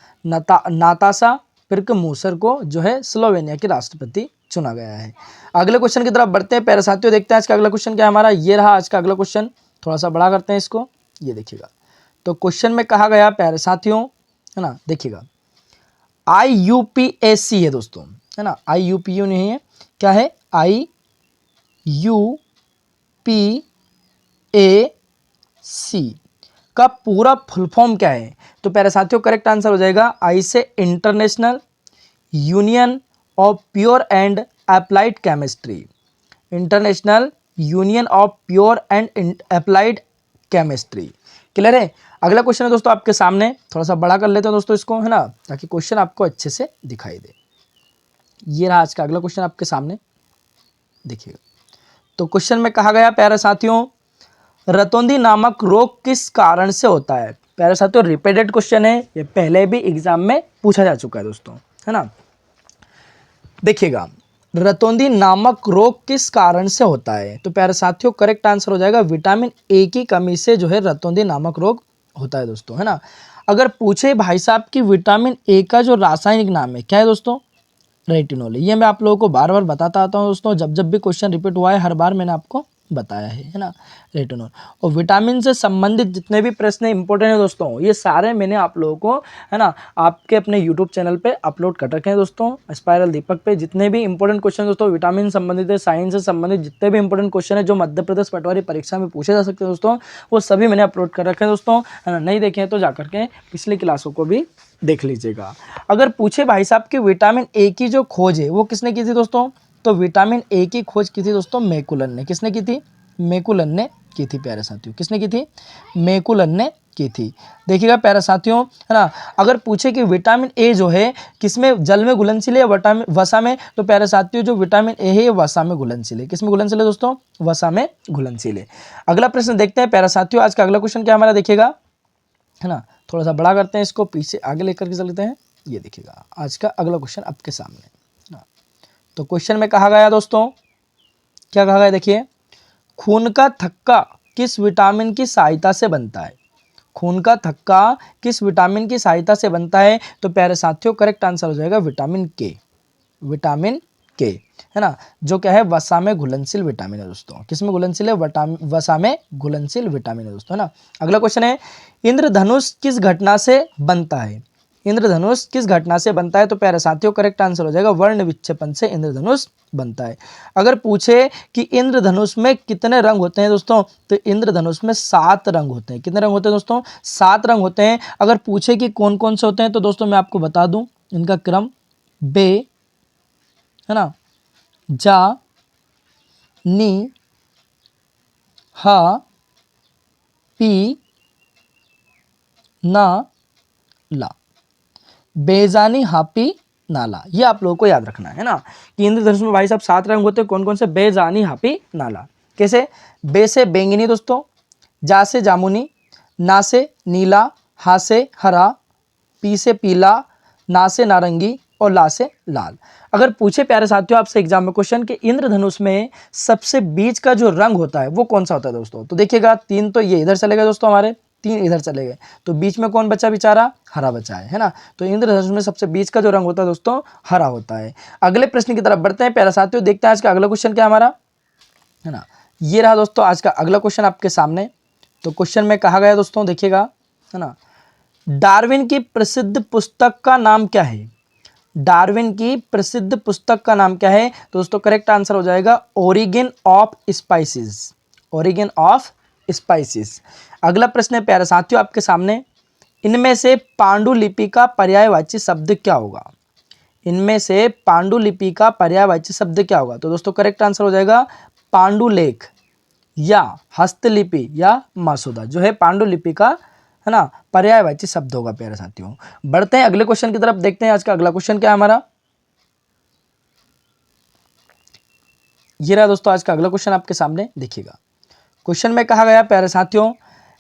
[SPEAKER 1] नाताशा पिर्क मूसर को जो है स्लोवेनिया के राष्ट्रपति चुना गया है। अगले क्वेश्चन की तरफ बढ़ते हैं प्यारे साथियों। देखते हैं आज का अगला क्वेश्चन क्या है हमारा। ये रहा आज का अगला क्वेश्चन, थोड़ा सा बड़ा करते हैं इसको, ये देखिएगा। तो क्वेश्चन में कहा गया प्यारे साथियों है ना, देखिएगा, IUPAC है दोस्तों है ना। IUPAC नहीं है, क्या है? IUPAC का पूरा फुल फॉर्म क्या है? तो प्यारे साथियों करेक्ट आंसर हो जाएगा आई से international union of pure and applied chemistry. International union of pure and applied chemistry. Clear है। अगला क्वेश्चन है दोस्तों आपके सामने, थोड़ा सा बड़ा कर लेते हैं दोस्तों इसको, है ना, ताकि क्वेश्चन आपको अच्छे से दिखाई दे। ये रहा आज का अगला क्वेश्चन आपके सामने, देखिएगा। तो क्वेश्चन में कहा गया प्यारे साथियों, रतौंधी नामक रोग किस कारण से होता है। प्यारे साथियों रिपीटेड क्वेश्चन है, ये पहले भी एग्जाम में पूछा जा चुका है दोस्तों, है ना। देखिएगा, रतौंधी नामक रोग किस कारण से होता है, तो प्यारे साथियों करेक्ट आंसर हो जाएगा विटामिन ए की कमी से जो है रतौंधी नामक रोग होता है दोस्तों, है ना। अगर पूछे भाई साहब कि विटामिन ए का जो रासायनिक नाम है क्या है दोस्तों, रेटिनॉल। ये मैं आप लोगों को बार बार बताता आता हूँ दोस्तों, जब जब भी क्वेश्चन रिपीट हुआ है हर बार मैंने आपको बताया है ना, रेटिनॉल। और विटामिन से संबंधित जितने भी प्रश्न इंपॉर्टेंट है दोस्तों, ये सारे मैंने आप लोगों को, है ना, आपके अपने यूट्यूब चैनल पे अपलोड कर रखे हैं दोस्तों, स्पाइरल दीपक पे। जितने भी इंपॉर्टेंट क्वेश्चन दोस्तों विटामिन संबंधित है, साइंस से संबंधित जितने भी इंपॉर्टेंट क्वेश्चन है जो मध्य प्रदेश पटवारी परीक्षा में पूछे जा सकते हैं दोस्तों, वो सभी मैंने अपलोड कर रखे हैं दोस्तों, है ना। नहीं देखे हैं तो जाकर के पिछली क्लासों को भी देख लीजिएगा। अगर पूछे भाई साहब कि विटामिन ए की जो खोज है वो किसने की थी दोस्तों, तो विटामिन ए की खोज की थी दोस्तों मैकुलन ने। किसने की थी, मैकुलन ने की थी प्यारे साथियों। किसने की थी, मैकुलन ने की थी। देखिएगा प्यारे साथियों, है ना। अगर पूछे कि विटामिन ए जो है किसमें जल में घुलनशील है या वसा में, तो प्यारे साथियों जो विटामिन ए है ये वसा में घुलनशील है। किसमें घुलनशील है दोस्तों, वसा में घुलनशील है। अगला प्रश्न देखते हैं प्यारे साथियों, आज का अगला क्वेश्चन क्या हमारा, देखिएगा, है ना। थोड़ा सा बड़ा करते हैं इसको, पीछे आगे लेकर के चलते हैं। ये देखिएगा आज का अगला क्वेश्चन आपके सामने ना। तो क्वेश्चन में कहा गया दोस्तों, क्या कहा गया, देखिए, खून का थक्का किस विटामिन की सहायता से बनता है। खून का थक्का किस विटामिन की सहायता से बनता है, तो प्यारे साथियों करेक्ट आंसर हो जाएगा विटामिन के। विटामिन के, है ना, जो क्या है वसा में घुलनशील विटामिन है दोस्तों। किसमें घुलनशील है, वसा में घुलनशील विटामिन है दोस्तों, है ना। अगला क्वेश्चन है, इंद्रधनुष किस घटना से बनता है। इंद्रधनुष किस घटना से बनता है, तो प्यारे साथियों करेक्ट आंसर हो जाएगा वर्ण विक्षेपण से इंद्रधनुष बनता है। अगर पूछे कि इंद्रधनुष में कितने रंग होते हैं दोस्तों, तो इंद्रधनुष में 7 रंग होते हैं। कितने रंग होते हैं दोस्तों, 7 रंग होते हैं। अगर पूछे कि कौन कौन से होते हैं, तो दोस्तों मैं आपको बता दूं इनका क्रम, बे, है ना, जा, नी, हा, पी, ना, ला। बेजानी, हापी, नाला। ये आप लोगों को याद रखना है ना, कि इंद्रधनुष में भाई साहब 7 रंग होते हैं। कौन कौन से, बेजानी, हापी, नाला। कैसे, बे से बैंगनी दोस्तों, जा से जामुनी, ना से नीला, हा से हरा, पी से पीला, ना से नारंगी और ला से लाल। अगर पूछे प्यारे साथियों आपसे एग्जाम में क्वेश्चन कि इंद्रधनुष में सबसे बीच का जो रंग होता है वो कौन सा होता है दोस्तों, तो देखिएगा 3 तो ये इधर चले गए दोस्तों, हमारे 3 इधर चले गए, तो बीच में कौन बचा बेचारा, हरा बचा है ना। तो इंद्रधनुष में सबसे बीच का जो रंग होता है दोस्तों हरा होता है। अगले प्रश्न की तरफ बढ़ते हैं प्यारे साथियों, देखते हैं आज का अगला क्वेश्चन क्या हमारा, है ना। ये रहा दोस्तों आज का अगला क्वेश्चन आपके सामने। तो क्वेश्चन में कहा गया दोस्तों, देखिएगा, है ना, डार्विन की प्रसिद्ध पुस्तक का नाम क्या है। डार्विन की प्रसिद्ध पुस्तक का नाम क्या है, तो दोस्तों करेक्ट आंसर हो जाएगा origin of spices. Origin of spices. अगला प्रश्न है प्यारे साथियों आपके सामने, इनमें से पांडुलिपि का पर्यायवाची शब्द क्या होगा। इनमें से पांडुलिपि का पर्यायवाची शब्द क्या होगा, तो दोस्तों करेक्ट आंसर हो जाएगा पांडुलेख या हस्तलिपि या मसौदा, जो है पांडुलिपि का, है ना, पर्यायवाची शब्द होगा प्यारे साथियों। बढ़ते हैं अगले क्वेश्चन की तरफ, देखते हैं आज का अगला क्वेश्चन क्या है हमारा। ये रहा दोस्तों आज का अगला क्वेश्चन आपके सामने, देखिएगा। क्वेश्चन में कहा गया प्यारे साथियों,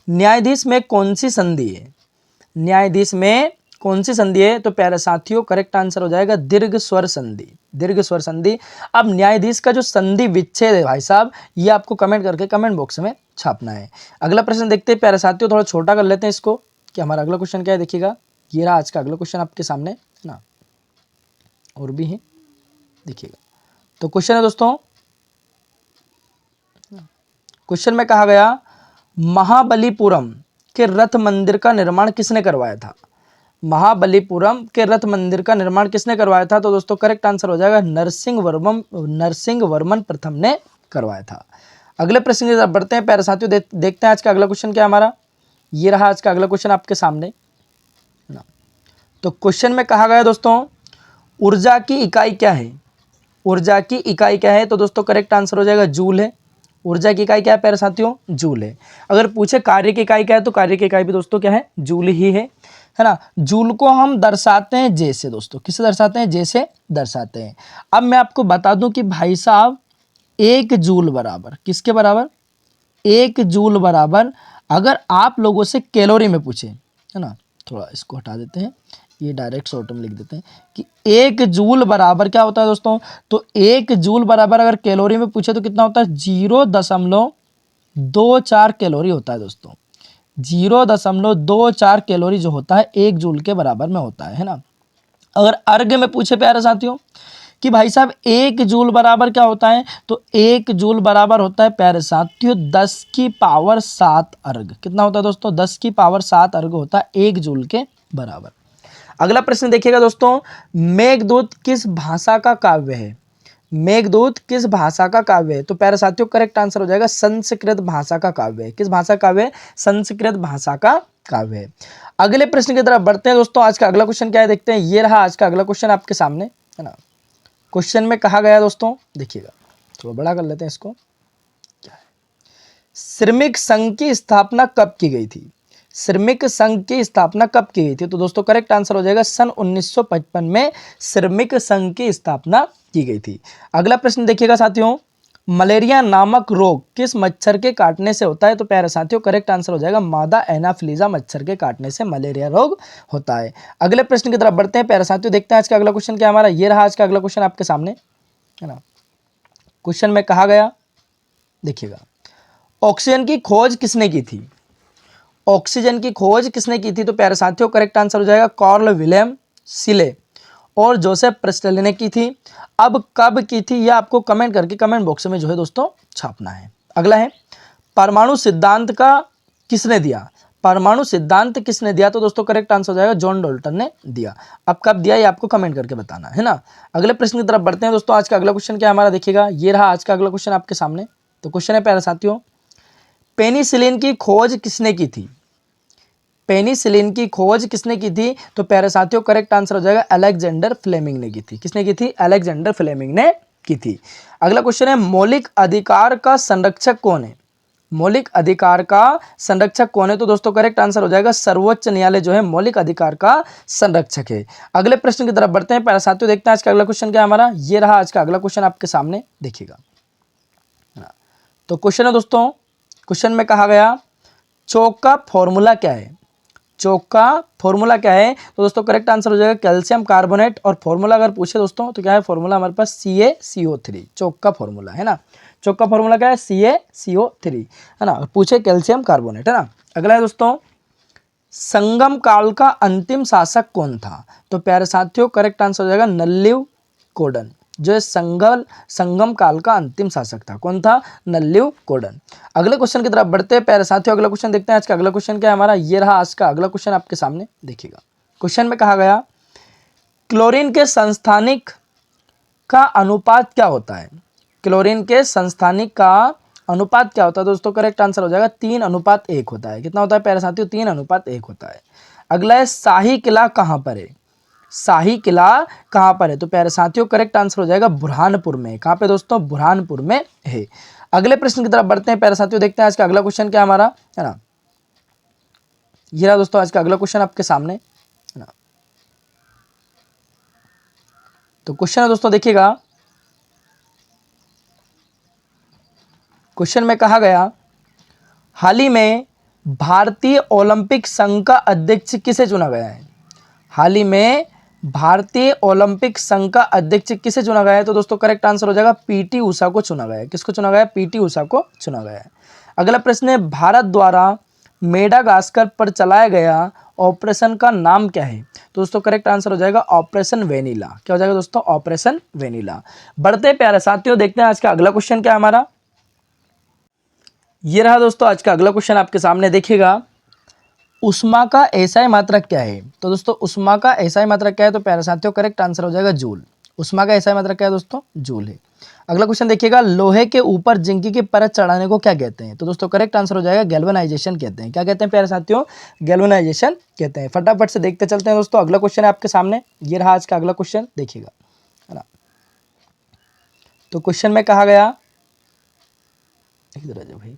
[SPEAKER 1] न्यायाधीश में कौन सी संधि है। न्यायाधीश में कौन सी संधि है, तो प्यारे साथियों करेक्ट आंसर हो जाएगा दीर्घ स्वर संधि। दीर्घ स्वर संधि। अब न्यायाधीश का जो संधि विच्छेद है भाई साहब, ये आपको कमेंट करके कमेंट बॉक्स में छापना है। अगला प्रश्न देखते हैं प्यारे साथियों, थोड़ा छोटा कर लेते हैं इसको, कि हमारा अगला क्वेश्चन क्या है, देखिएगा। ये रहा आज का अगला क्वेश्चन आपके सामने, है ना, और भी है, देखिएगा। तो क्वेश्चन है दोस्तों, क्वेश्चन में कहा गया, महाबलीपुरम के रथ मंदिर का निर्माण किसने करवाया था। महाबलीपुरम के रथ मंदिर का निर्माण किसने करवाया था, तो दोस्तों करेक्ट आंसर हो जाएगा नरसिंह वर्मन प्रथम ने करवाया था। अगले प्रश्न की तरफ बढ़ते हैं प्यारे साथियों, देखते हैं आज का अगला क्वेश्चन क्या हमारा। ये रहा आज का अगला क्वेश्चन आपके सामने ना। तो क्वेश्चन में कहा गया दोस्तों, ऊर्जा की इकाई क्या है। ऊर्जा की इकाई क्या है? तो दोस्तों करेक्ट आंसर हो जाएगा जूल है। ऊर्जा की इकाई क्या है प्यारे साथियों? जूल है। अगर पूछे कार्य की इकाई क्या है तो कार्य की इकाई भी दोस्तों क्या है? जूल ही है ना। जूल को हम दर्शाते हैं जैसे दोस्तों, किसे दर्शाते हैं? जैसे दर्शाते हैं। अब मैं आपको बता दूं कि भाई साहब 1 जूल बराबर किसके बराबर? 1 जूल बराबर अगर आप लोगों से कैलोरी में पूछे, है ना, थोड़ा इसको हटा देते हैं, ये डायरेक्ट शॉर्ट में लिख देते हैं कि 1 जूल बराबर क्या होता है दोस्तों? तो 1 जूल बराबर अगर कैलोरी में पूछे तो कितना होता है? 0.24 कैलोरी होता है दोस्तों। 0.24 कैलोरी जो होता है 1 जूल के बराबर में होता है ना। अगर अर्घ में पूछे प्यारे साथियों कि भाई साहब 1 जूल बराबर क्या होता है? तो 1 जूल बराबर होता है प्यारे साथियों 10 की पावर 7 अर्घ। कितना होता है दोस्तों? 10 की पावर 7 अर्घ होता है 1 जूल के बराबर। अगला प्रश्न देखिएगा दोस्तों, मेघदूत किस भाषा का काव्य है? मेघदूत किस भाषा का काव्य है? तो प्यारे साथियों करेक्ट आंसर हो जाएगा संस्कृत भाषा का काव्य है। किस भाषा का काव्य है? संस्कृत भाषा का काव्य है। अगले प्रश्न की तरफ बढ़ते हैं दोस्तों। आज का अगला क्वेश्चन क्या है देखते हैं। ये रहा आज का अगला क्वेश्चन आपके सामने, है ना। क्वेश्चन में कहा गया दोस्तों, देखिएगा थोड़ा बड़ा कर लेते हैं इसको। क्या है? श्रमिक संघ की स्थापना कब की गई थी? श्रमिक संघ की स्थापना कब की गई थी? तो दोस्तों करेक्ट आंसर हो जाएगा सन 1955 में श्रमिक संघ की स्थापना की गई थी। अगला प्रश्न देखिएगा साथियों, मलेरिया नामक रोग किस मच्छर के काटने से होता है? तो प्यारे साथियों करेक्ट आंसर हो जाएगा मादा एनाफिलीजा मच्छर के काटने से मलेरिया रोग होता है। अगले प्रश्न की तरफ बढ़ते हैं प्यारे साथियों, देखते हैं आज का अगला क्वेश्चन क्या हमारा। ये रहा आज का अगला क्वेश्चन आपके सामने, है ना। क्वेश्चन में कहा गया, देखिएगा, ऑक्सीजन की खोज किसने की थी? ऑक्सीजन की खोज किसने की थी? तो प्यारे साथियों करेक्ट आंसर हो जाएगा कार्ल विलियम सीले और जोसेफ प्रेस्टल ने की थी। अब कब की थी यह आपको कमेंट करके कमेंट बॉक्स में जो है दोस्तों छापना है। अगला है, परमाणु सिद्धांत का किसने दिया? परमाणु सिद्धांत किसने दिया? तो दोस्तों करेक्ट आंसर हो जाएगा जॉन डाल्टन ने दिया। अब कब दिया ये आपको कमेंट करके बताना है ना। अगले प्रश्न की तरफ बढ़ते हैं दोस्तों। आज का अगला क्वेश्चन क्या हमारा देखिएगा। ये रहा आज का अगला क्वेश्चन आपके सामने। तो क्वेश्चन है प्यारे साथियों, पेनिसिलिन की खोज किसने की थी? पेनिसिलिन की खोज किसने की थी? तो प्यारे साथियों करेक्ट आंसर हो जाएगा अलेक्जेंडर फ्लेमिंग ने की थी। किसने की थी? अलेक्जेंडर फ्लेमिंग ने की थी। अगला क्वेश्चन है, मौलिक अधिकार का संरक्षक कौन है? मौलिक अधिकार का संरक्षक कौन है? तो दोस्तों करेक्ट आंसर हो जाएगा सर्वोच्च न्यायालय जो है मौलिक अधिकार का संरक्षक है। अगले प्रश्न की तरफ बढ़ते हैं प्यारे साथियों, देखते हैं आज का अगला क्वेश्चन क्या हमारा। ये रहा आज का अगला क्वेश्चन आपके सामने, देखिएगा। तो क्वेश्चन है दोस्तों, क्वेश्चन में कहा गया चौक का फॉर्मूला क्या है? चौक का फॉर्मूला क्या है? तो दोस्तों करेक्ट आंसर हो जाएगा कैल्शियम कार्बोनेट। और फॉर्मूला अगर पूछे दोस्तों तो क्या है फॉर्मूला हमारे पास CaCO3। चौक का फॉर्मूला है ना। चौक का फॉर्मूला क्या है? CaCO3 है ना। पूछे कैल्शियम कार्बोनेट, है ना। अगला है दोस्तों, संगम काल का अंतिम शासक कौन था? तो प्यारे साथियों करेक्ट आंसर हो जाएगा नल्लिव कोडन, जो संगम काल का अंतिम शासक था। कौन था? नल्लिव कोडन। अगले क्वेश्चन की तरफ बढ़ते हैं प्यारे साथियों। अगला क्वेश्चन देखते हैं आज का अगला क्वेश्चन क्या है हमारा। ये रहा आज का अगला क्वेश्चन आपके सामने, देखिएगा। क्वेश्चन में कहा गया क्लोरीन के संस्थानिक का अनुपात क्या होता है? क्लोरीन के संस्थानिक का अनुपात क्या होता है? दोस्तों करेक्ट आंसर हो जाएगा 3:1 होता है। कितना होता है प्यारे साथियों? 3:1 होता है। अगला है, शाही किला कहाँ पर है? शाही किला कहाँ पर है? तो प्यारे साथियों करेक्ट आंसर हो जाएगा बुरहानपुर में। कहाँ पे दोस्तों? बुरहानपुर में है। अगले प्रश्न की तरफ बढ़ते हैं प्यारे साथियों, देखते हैं आज का अगला क्वेश्चन क्या हमारा, है ना। ये रहा दोस्तों आज का अगला क्वेश्चन आपके सामने, है ना। तो क्वेश्चन है दोस्तों, देखिएगा। क्वेश्चन में कहा गया हाल ही में भारतीय ओलंपिक संघ का अध्यक्ष किसे चुना गया है? हाल ही में भारतीय ओलंपिक संघ का अध्यक्ष किसे चुना गया है? तो दोस्तों करेक्ट आंसर हो जाएगा पीटी उषा को चुना गया है। किसको चुना गया है? पीटी उषा को चुना गया है। अगला प्रश्न है, भारत द्वारा मेडागास्कर पर चलाया गया ऑपरेशन का नाम क्या है? तो दोस्तों करेक्ट आंसर हो जाएगा ऑपरेशन वेनिला। क्या हो जाएगा दोस्तों? Operation vanilla. बढ़ते प्यारे साथियों, देखते हैं आज का अगला क्वेश्चन क्या हमारा। ये रहा दोस्तों आज का अगला क्वेश्चन आपके सामने, देखिएगा। उष्मा का एसआई मात्रक क्या है? तो दोस्तों उष्मा का एसआई मात्रक क्या है? तो प्यारे साथियों करेक्ट आंसर हो जाएगा जूल। उष्मा का एसआई मात्रक क्या है दोस्तों? जूल है। अगला क्वेश्चन देखिएगा, लोहे के ऊपर जिंक की परत चढ़ाने को क्या कहते हैं? तो दोस्तों करेक्ट आंसर हो जाएगा गैल्वेनाइजेशन कहते हैं। क्या कहते हैं प्यारे साथियों? गैल्वेनाइजेशन कहते हैं। फटाफट से देखते चलते हैं दोस्तों। अगला क्वेश्चन है आपके सामने, ये रहा आज का अगला क्वेश्चन, देखिएगा, है ना। तो क्वेश्चन में कहा गया, इधर आ जाओ भाई।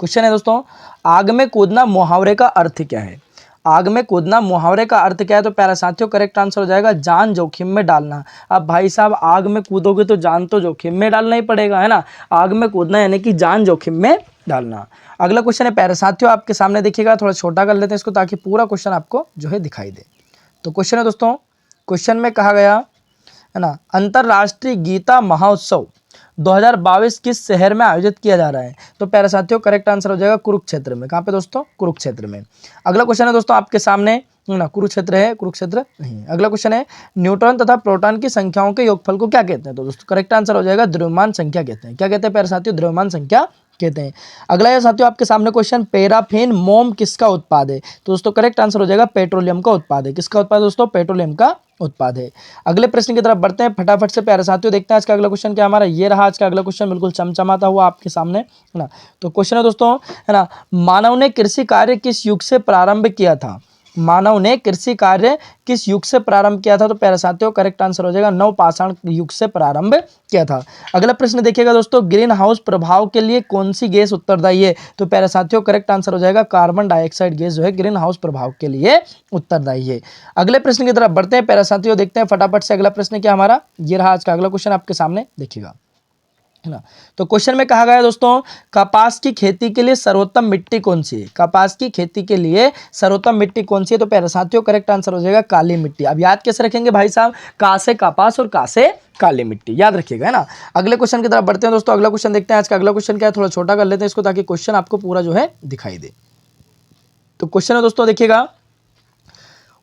[SPEAKER 1] क्वेश्चन है दोस्तों, आग में कूदना मुहावरे का अर्थ क्या है? आग में कूदना मुहावरे का अर्थ क्या है? तो प्यारे साथियों करेक्ट आंसर हो जाएगा जान जोखिम में डालना। अब भाई साहब आग में कूदोगे तो जान तो जोखिम में डालना ही पड़ेगा, है ना। आग में कूदना यानी कि जान जोखिम में डालना। अगला क्वेश्चन है प्यारे साथियों आपके सामने देखिएगा, थोड़ा छोटा कर लेते हैं इसको ताकि पूरा क्वेश्चन आपको जो है दिखाई दे। तो क्वेश्चन है दोस्तों, क्वेश्चन में कहा गया है ना, अंतरराष्ट्रीय गीता महोत्सव 2022 किस शहर में आयोजित किया जा रहा है? तो प्यारे साथियों करेक्ट आंसर हो जाएगा कुरुक्षेत्र में। कहाँ पे दोस्तों? कुरुक्षेत्र में। अगला क्वेश्चन है दोस्तों आपके सामने, है ना, कुरुक्षेत्र है, कुरुक्षेत्र नहीं। अगला क्वेश्चन है न्यूट्रॉन तथा प्रोटॉन की संख्याओं के योगफल को क्या कहते हैं? तो दोस्तों करेक्ट आंसर हो जाएगा द्रव्यमान संख्या कहते हैं। क्या कहते हैं प्यारे साथियों? द्रव्यमान संख्या कहते हैं। अगला है साथियों आपके सामने क्वेश्चन, पैराफिन मोम किसका उत्पाद है? तो दोस्तों करेक्ट आंसर हो जाएगा पेट्रोलियम का उत्पाद है। किसका उत्पाद दोस्तों? पेट्रोलियम का उत्पाद है। अगले प्रश्न की तरफ बढ़ते हैं फटाफट से प्यारे साथियों, देखते हैं आज का अगला क्वेश्चन क्या हमारा। ये रहा आज का अगला क्वेश्चन, बिल्कुल चमचमाता हुआ आपके सामने, है ना। तो क्वेश्चन है दोस्तों, है ना, मानव ने कृषि कार्य किस युग से प्रारंभ किया था? मानव ने कृषि कार्य किस युग से प्रारंभ किया था? तो प्यारे साथियों करेक्ट आंसर हो जाएगा नवपाषाण युग से प्रारंभ किया था। अगला प्रश्न देखिएगा दोस्तों, ग्रीन हाउस प्रभाव के लिए कौन सी गैस उत्तरदायी है? तो प्यारे साथियों करेक्ट आंसर हो जाएगा कार्बन डाइऑक्साइड गैस जो है ग्रीन हाउस प्रभाव के लिए उत्तरदायी है। अगले प्रश्न की तरफ बढ़ते हैं प्यारे साथियों, देखते हैं फटाफट से अगला प्रश्न क्या हमारा। ये रहा आज का अगला क्वेश्चन आपके सामने देखिएगा, है ना। तो क्वेश्चन में कहा गया है दोस्तों, कपास की खेती के लिए सर्वोत्तम मिट्टी कौन सी है? कपास की खेती के लिए सर्वोत्तम मिट्टी कौन सी है? तो प्यारे साथियों करेक्ट आंसर हो जाएगा काली मिट्टी। अब याद कैसे रखेंगे भाई साहब? का से कपास और का से काली मिट्टी, याद रखिएगा, है ना। अगले क्वेश्चन की तरफ बढ़ते हैं दोस्तों, अगला क्वेश्चन देखते हैं आज का अगला क्वेश्चन क्या है। थोड़ा छोटा कर लेते हैं इसको ताकि क्वेश्चन आपको पूरा जो है दिखाई दे। तो क्वेश्चन है दोस्तों देखिएगा,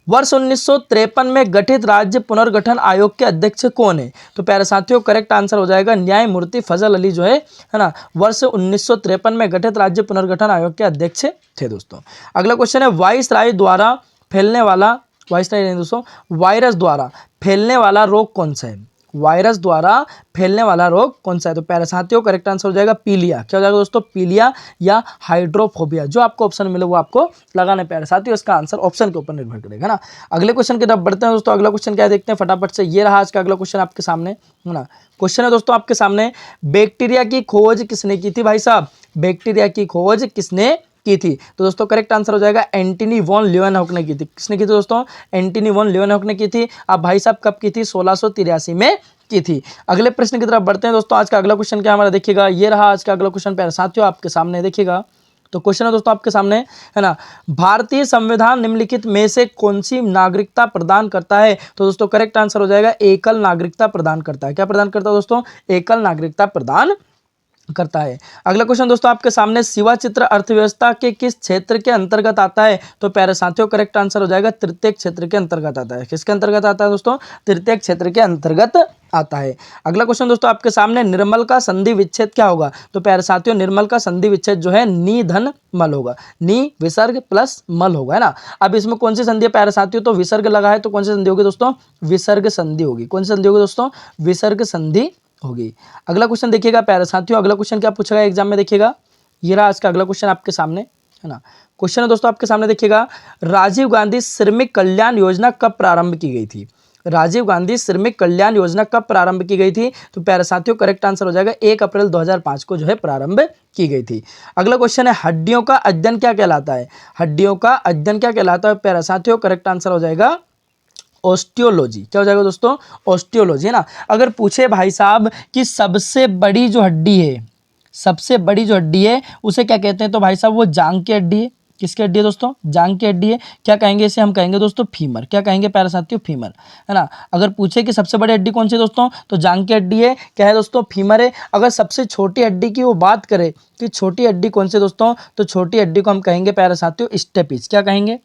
[SPEAKER 1] वर्ष 1953 में गठित राज्य पुनर्गठन आयोग के अध्यक्ष कौन है? तो प्यारे साथियों करेक्ट आंसर हो जाएगा न्यायमूर्ति फजल अली जो है ना, वर्ष 1953 में गठित राज्य पुनर्गठन आयोग के अध्यक्ष थे दोस्तों। अगला क्वेश्चन है, वायसराय द्वारा फैलने वाला, वायसराय नहीं दोस्तों, वायरस द्वारा फैलने वाला रोग कौन सा है? वायरस द्वारा फैलने वाला रोग कौन सा है? तो प्यारे साथियों करेक्ट आंसर हो जाएगा पीलिया। क्या हो जाएगा दोस्तों? पीलिया या हाइड्रोफोबिया, जो आपको ऑप्शन मिले वो आपको लगाना प्यारे साथियों, इसका आंसर ऑप्शन के ऊपर निर्भर करेगा ना। अगले क्वेश्चन की तरफ बढ़ते हैं दोस्तों, अगला क्वेश्चन क्या देखते हैं फटाफट से। ये रहा आज का अगला क्वेश्चन आपके सामने, है ना। क्वेश्चन है दोस्तों आपके सामने, बैक्टीरिया की खोज किसने की थी भाई साहब? बैक्टीरिया की खोज किसने की थी? तो दोस्तों करेक्ट आंसर हो जाएगा एंटनी वॉन ल्यूवेनहॉक ने की थी। किसने की थी दोस्तों? एंटनी वॉन ल्यूवेनहॉक ने की थी। अब भाई साहब कब की थी? 1683 में की थी। अगले प्रश्न की तरफ बढ़ते हैं दोस्तों, आज का अगला क्वेश्चन क्या हमारा देखिएगा। ये रहा आज का अगला क्वेश्चन प्यारे साथियों आपके सामने देखिएगा। तो क्वेश्चन है दोस्तों आपके सामने, है ना, भारतीय संविधान निम्नलिखित में से कौन सी नागरिकता प्रदान करता है? तो दोस्तों करेक्ट आंसर हो जाएगा एकल नागरिकता प्रदान करता है। क्या प्रदान करता है दोस्तों? एकल नागरिकता प्रदान करता है। अगला क्वेश्चन दोस्तों आपके सामने, शिवा चित्र अर्थव्यवस्था के किस क्षेत्र के अंतर्गत आता है? तो प्यारे साथियों करेक्ट आंसर हो जाएगा तृतीय क्षेत्र के अंतर्गत आता है। किसके अंतर्गत आता है दोस्तों? तृतीय क्षेत्र के अंतर्गत आता है। अगला क्वेश्चन दोस्तों आपके सामने, निर्मल का संधि विच्छेद क्या होगा? तो प्यारे साथियों निर्मल का संधि विच्छेद जो है नी धन मल होगा, नी विसर्ग प्लस मल होगा, है ना। अब इसमें कौन सी संधि है प्यारे साथियों? तो विसर्ग लगा है तो कौन सी संधि होगी दोस्तों? विसर्ग संधि होगी। कौन सी संधि होगी दोस्तों? विसर्ग संधि होगी। अगला क्वेश्चन देखिएगा प्यारे साथियों, अगला क्वेश्चन क्या पूछेगा एग्जाम में देखिएगा। ये रहा आज का अगला क्वेश्चन आपके सामने, है ना। क्वेश्चन है दोस्तों आपके सामने देखिएगा, राजीव गांधी श्रमिक कल्याण योजना कब प्रारंभ की गई थी? राजीव गांधी श्रमिक कल्याण योजना कब प्रारंभ की गई थी? तो प्यारे साथियों करेक्ट आंसर हो जाएगा 1 अप्रैल 2005 को जो है प्रारंभ की गई थी। अगला क्वेश्चन है, हड्डियों का अध्ययन क्या कहलाता है? हड्डियों का अध्ययन क्या कहलाता है प्यारे साथियों? करेक्ट आंसर हो जाएगा ऑस्टियोलॉजी। क्या हो जाएगा दोस्तों? ऑस्टियोलॉजी, है ना। अगर पूछे भाई साहब कि सबसे बड़ी जो हड्डी है, सबसे बड़ी जो हड्डी है उसे क्या कहते हैं? तो भाई साहब वो जांग की हड्डी है। किसकी हड्डी है दोस्तों? जांग की हड्डी है। क्या कहेंगे इसे? हम कहेंगे दोस्तों फीमर। क्या कहेंगे प्यारे साथियों? फीमर, है ना। अगर पूछे कि सबसे बड़ी हड्डी कौन सी है दोस्तों, तो जांग की हड्डी है। क्या है दोस्तों? फीमर है। अगर सबसे छोटी हड्डी की वो बात करें कि छोटी हड्डी कौन सी दोस्तों, तो छोटी हड्डी को हम कहेंगे प्यारे साथियों स्टेपिज। क्या कहेंगे?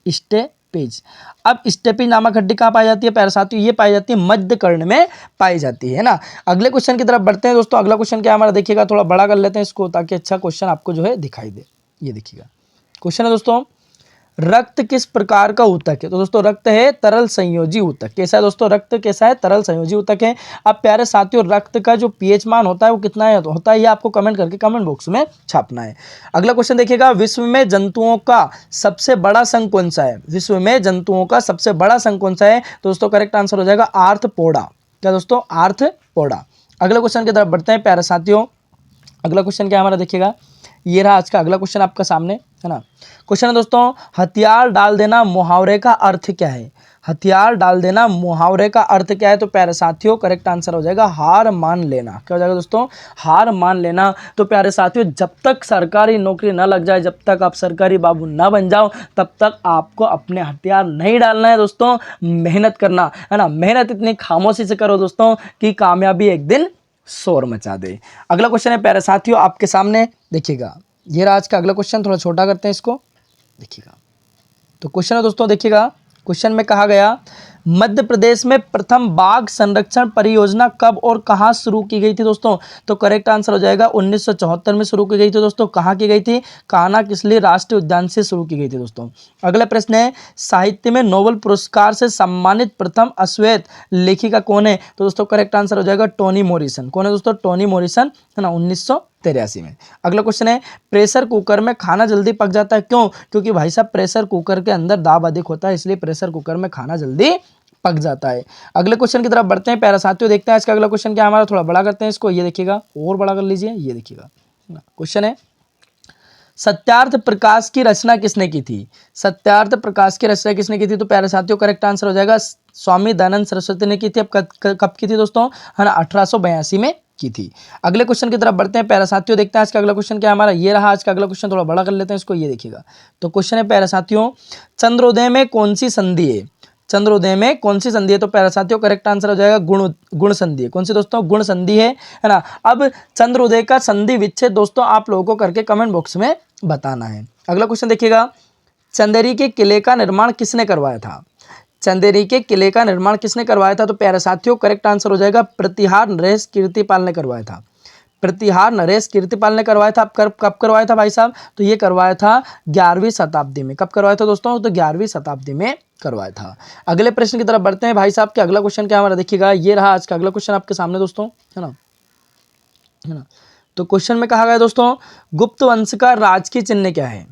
[SPEAKER 1] स्टेपिज। अब स्टेपिज नामक हड्डी कहाँ पाई जाती है प्यारे साथियों? ये पाई जाती है मध्य कर्ण में पाई जाती है ना। अगले क्वेश्चन की तरफ बढ़ते हैं दोस्तों, अगला क्वेश्चन क्या हमारा देखिएगा, थोड़ा बड़ा कर लेते हैं इसको ताकि अच्छा क्वेश्चन आपको जो है दिखाई दे। ये देखिएगा क्वेश्चन है दोस्तों, रक्त किस प्रकार का ऊतक है? तो दोस्तों रक्त है तरल संयोजी ऊतक। कैसा है दोस्तों? रक्त कैसा है? तरल संयोजी ऊतक है। अब प्यारे साथियों रक्त का जो पीएच मान होता है वो कितना है होता है, ये आपको कमेंट करके कमेंट बॉक्स में छापना है। अगला क्वेश्चन देखिएगा, विश्व में जंतुओं का सबसे बड़ा संघ कौन सा है? विश्व में जंतुओं का सबसे बड़ा संघ कौन सा है? तो दोस्तों करेक्ट आंसर हो जाएगा आर्थ्रोपोडा। क्या दोस्तों? आर्थ्रोपोडा। अगले क्वेश्चन की तरफ बढ़ते हैं प्यारे साथियों। अगला क्वेश्चन क्या हमारा देखिएगा, ये रहा आज का अगला क्वेश्चन आपका सामने, है ना। क्वेश्चन है दोस्तों, हथियार डाल देना मुहावरे का अर्थ क्या है। हथियार डाल देना मुहावरे का अर्थ क्या है, तो प्यारे साथियों करेक्ट आंसर हो जाएगा हार मान लेना। क्या हो जाएगा दोस्तों, हार मान लेना। तो प्यारे साथियों जब तक सरकारी नौकरी ना लग जाए, जब तक आप सरकारी बाबू ना बन जाओ, तब तक आपको अपने हथियार नहीं डालना है दोस्तों, मेहनत करना है ना। मेहनत इतनी खामोशी से करो दोस्तों कि कामयाबी एक दिन शोर मचा दे। अगला क्वेश्चन है प्यारे साथियों आपके सामने देखिएगा, ये रहा आज का अगला क्वेश्चन, थोड़ा छोटा करते हैं इसको, देखिएगा। तो क्वेश्चन है दोस्तों देखिएगा, क्वेश्चन में कहा गया मध्य प्रदेश में प्रथम बाघ संरक्षण परियोजना कब और कहां शुरू की गई थी दोस्तों। तो करेक्ट आंसर हो जाएगा 1974 में शुरू की गई थी दोस्तों। कहां की गई थी, कान्हा किसली राष्ट्रीय उद्यान से शुरू की गई थी दोस्तों। अगला प्रश्न है, साहित्य में नोबेल पुरस्कार से सम्मानित प्रथम अश्वेत लेखिका कौन है। तो दोस्तों करेक्ट आंसर हो जाएगा टोनी मॉरिसन। कौन है दोस्तों, टोनी मॉरिसन, है ना, 1983 में। अगला क्वेश्चन है, प्रेशर कुकर में खाना जल्दी पक जाता है क्यों। क्योंकि भाई साहब प्रेशर कुकर के अंदर दाब अधिक होता है, इसलिए प्रेशर कुकर में खाना जल्दी पक जाता है। अगले क्वेश्चन की तरफ बढ़ते हैं प्यारा साथियों, देखते हैं इसका अगला क्वेश्चन क्या हमारा, थोड़ा बड़ा करते हैं इसको, ये देखिएगा और बड़ा कर लीजिए, ये देखिएगा। क्वेश्चन है, सत्यार्थ प्रकाश की रचना किसने की थी। सत्यार्थ प्रकाश की रचना किसने की थी, तो प्यारे साथियों करेक्ट आंसर हो जाएगा स्वामी दयानंद सरस्वती ने की थी। अब कब की थी दोस्तों, है ना, 1882 में की थी। अगले क्वेश्चन की तरफ बढ़ते हैं प्यारे साथियों, देखते हैं आज का अगला क्वेश्चन क्या हमारा, ये रहा आज का अगला क्वेश्चन, थोड़ा बड़ा कर लेते हैं इसको, ये देखिएगा। तो क्वेश्चन है प्यारे साथियों, चंद्रोदय में कौन सी संधि है। चंद्रोदय में कौन सी संधि है, तो प्यारे साथियों करेक्ट आंसर हो जाएगा गुण संधि है। कौन सी दोस्तों, गुण संधि है ना। अब चंद्रोदय का संधि विच्छेद दोस्तों आप लोगों को करके कमेंट बॉक्स में बताना है। अगला क्वेश्चन देखिएगा, चंदेरी के किले का निर्माण किसने करवाया था। चंदेरी के किले का निर्माण किसने करवाया था, तो प्यारे साथियों करेक्ट आंसर हो जाएगा प्रतिहार नरेश कीर्तिपाल ने करवाया था। प्रतिहार नरेश कीर्तिपाल ने करवाया था। कब करवाया था भाई साहब, तो ये करवाया था 11वीं शताब्दी में। कब करवाया था दोस्तों, तो 11वीं शताब्दी में करवाया था। अगले प्रश्न की तरफ बढ़ते हैं भाई साहब के, अगला क्वेश्चन क्या हमारा देखिएगा, ये रहा आज का अगला क्वेश्चन आपके सामने दोस्तों, है ना। तो क्वेश्चन में कहा गया दोस्तों, गुप्त वंश का राजकीय चिन्ह क्या है।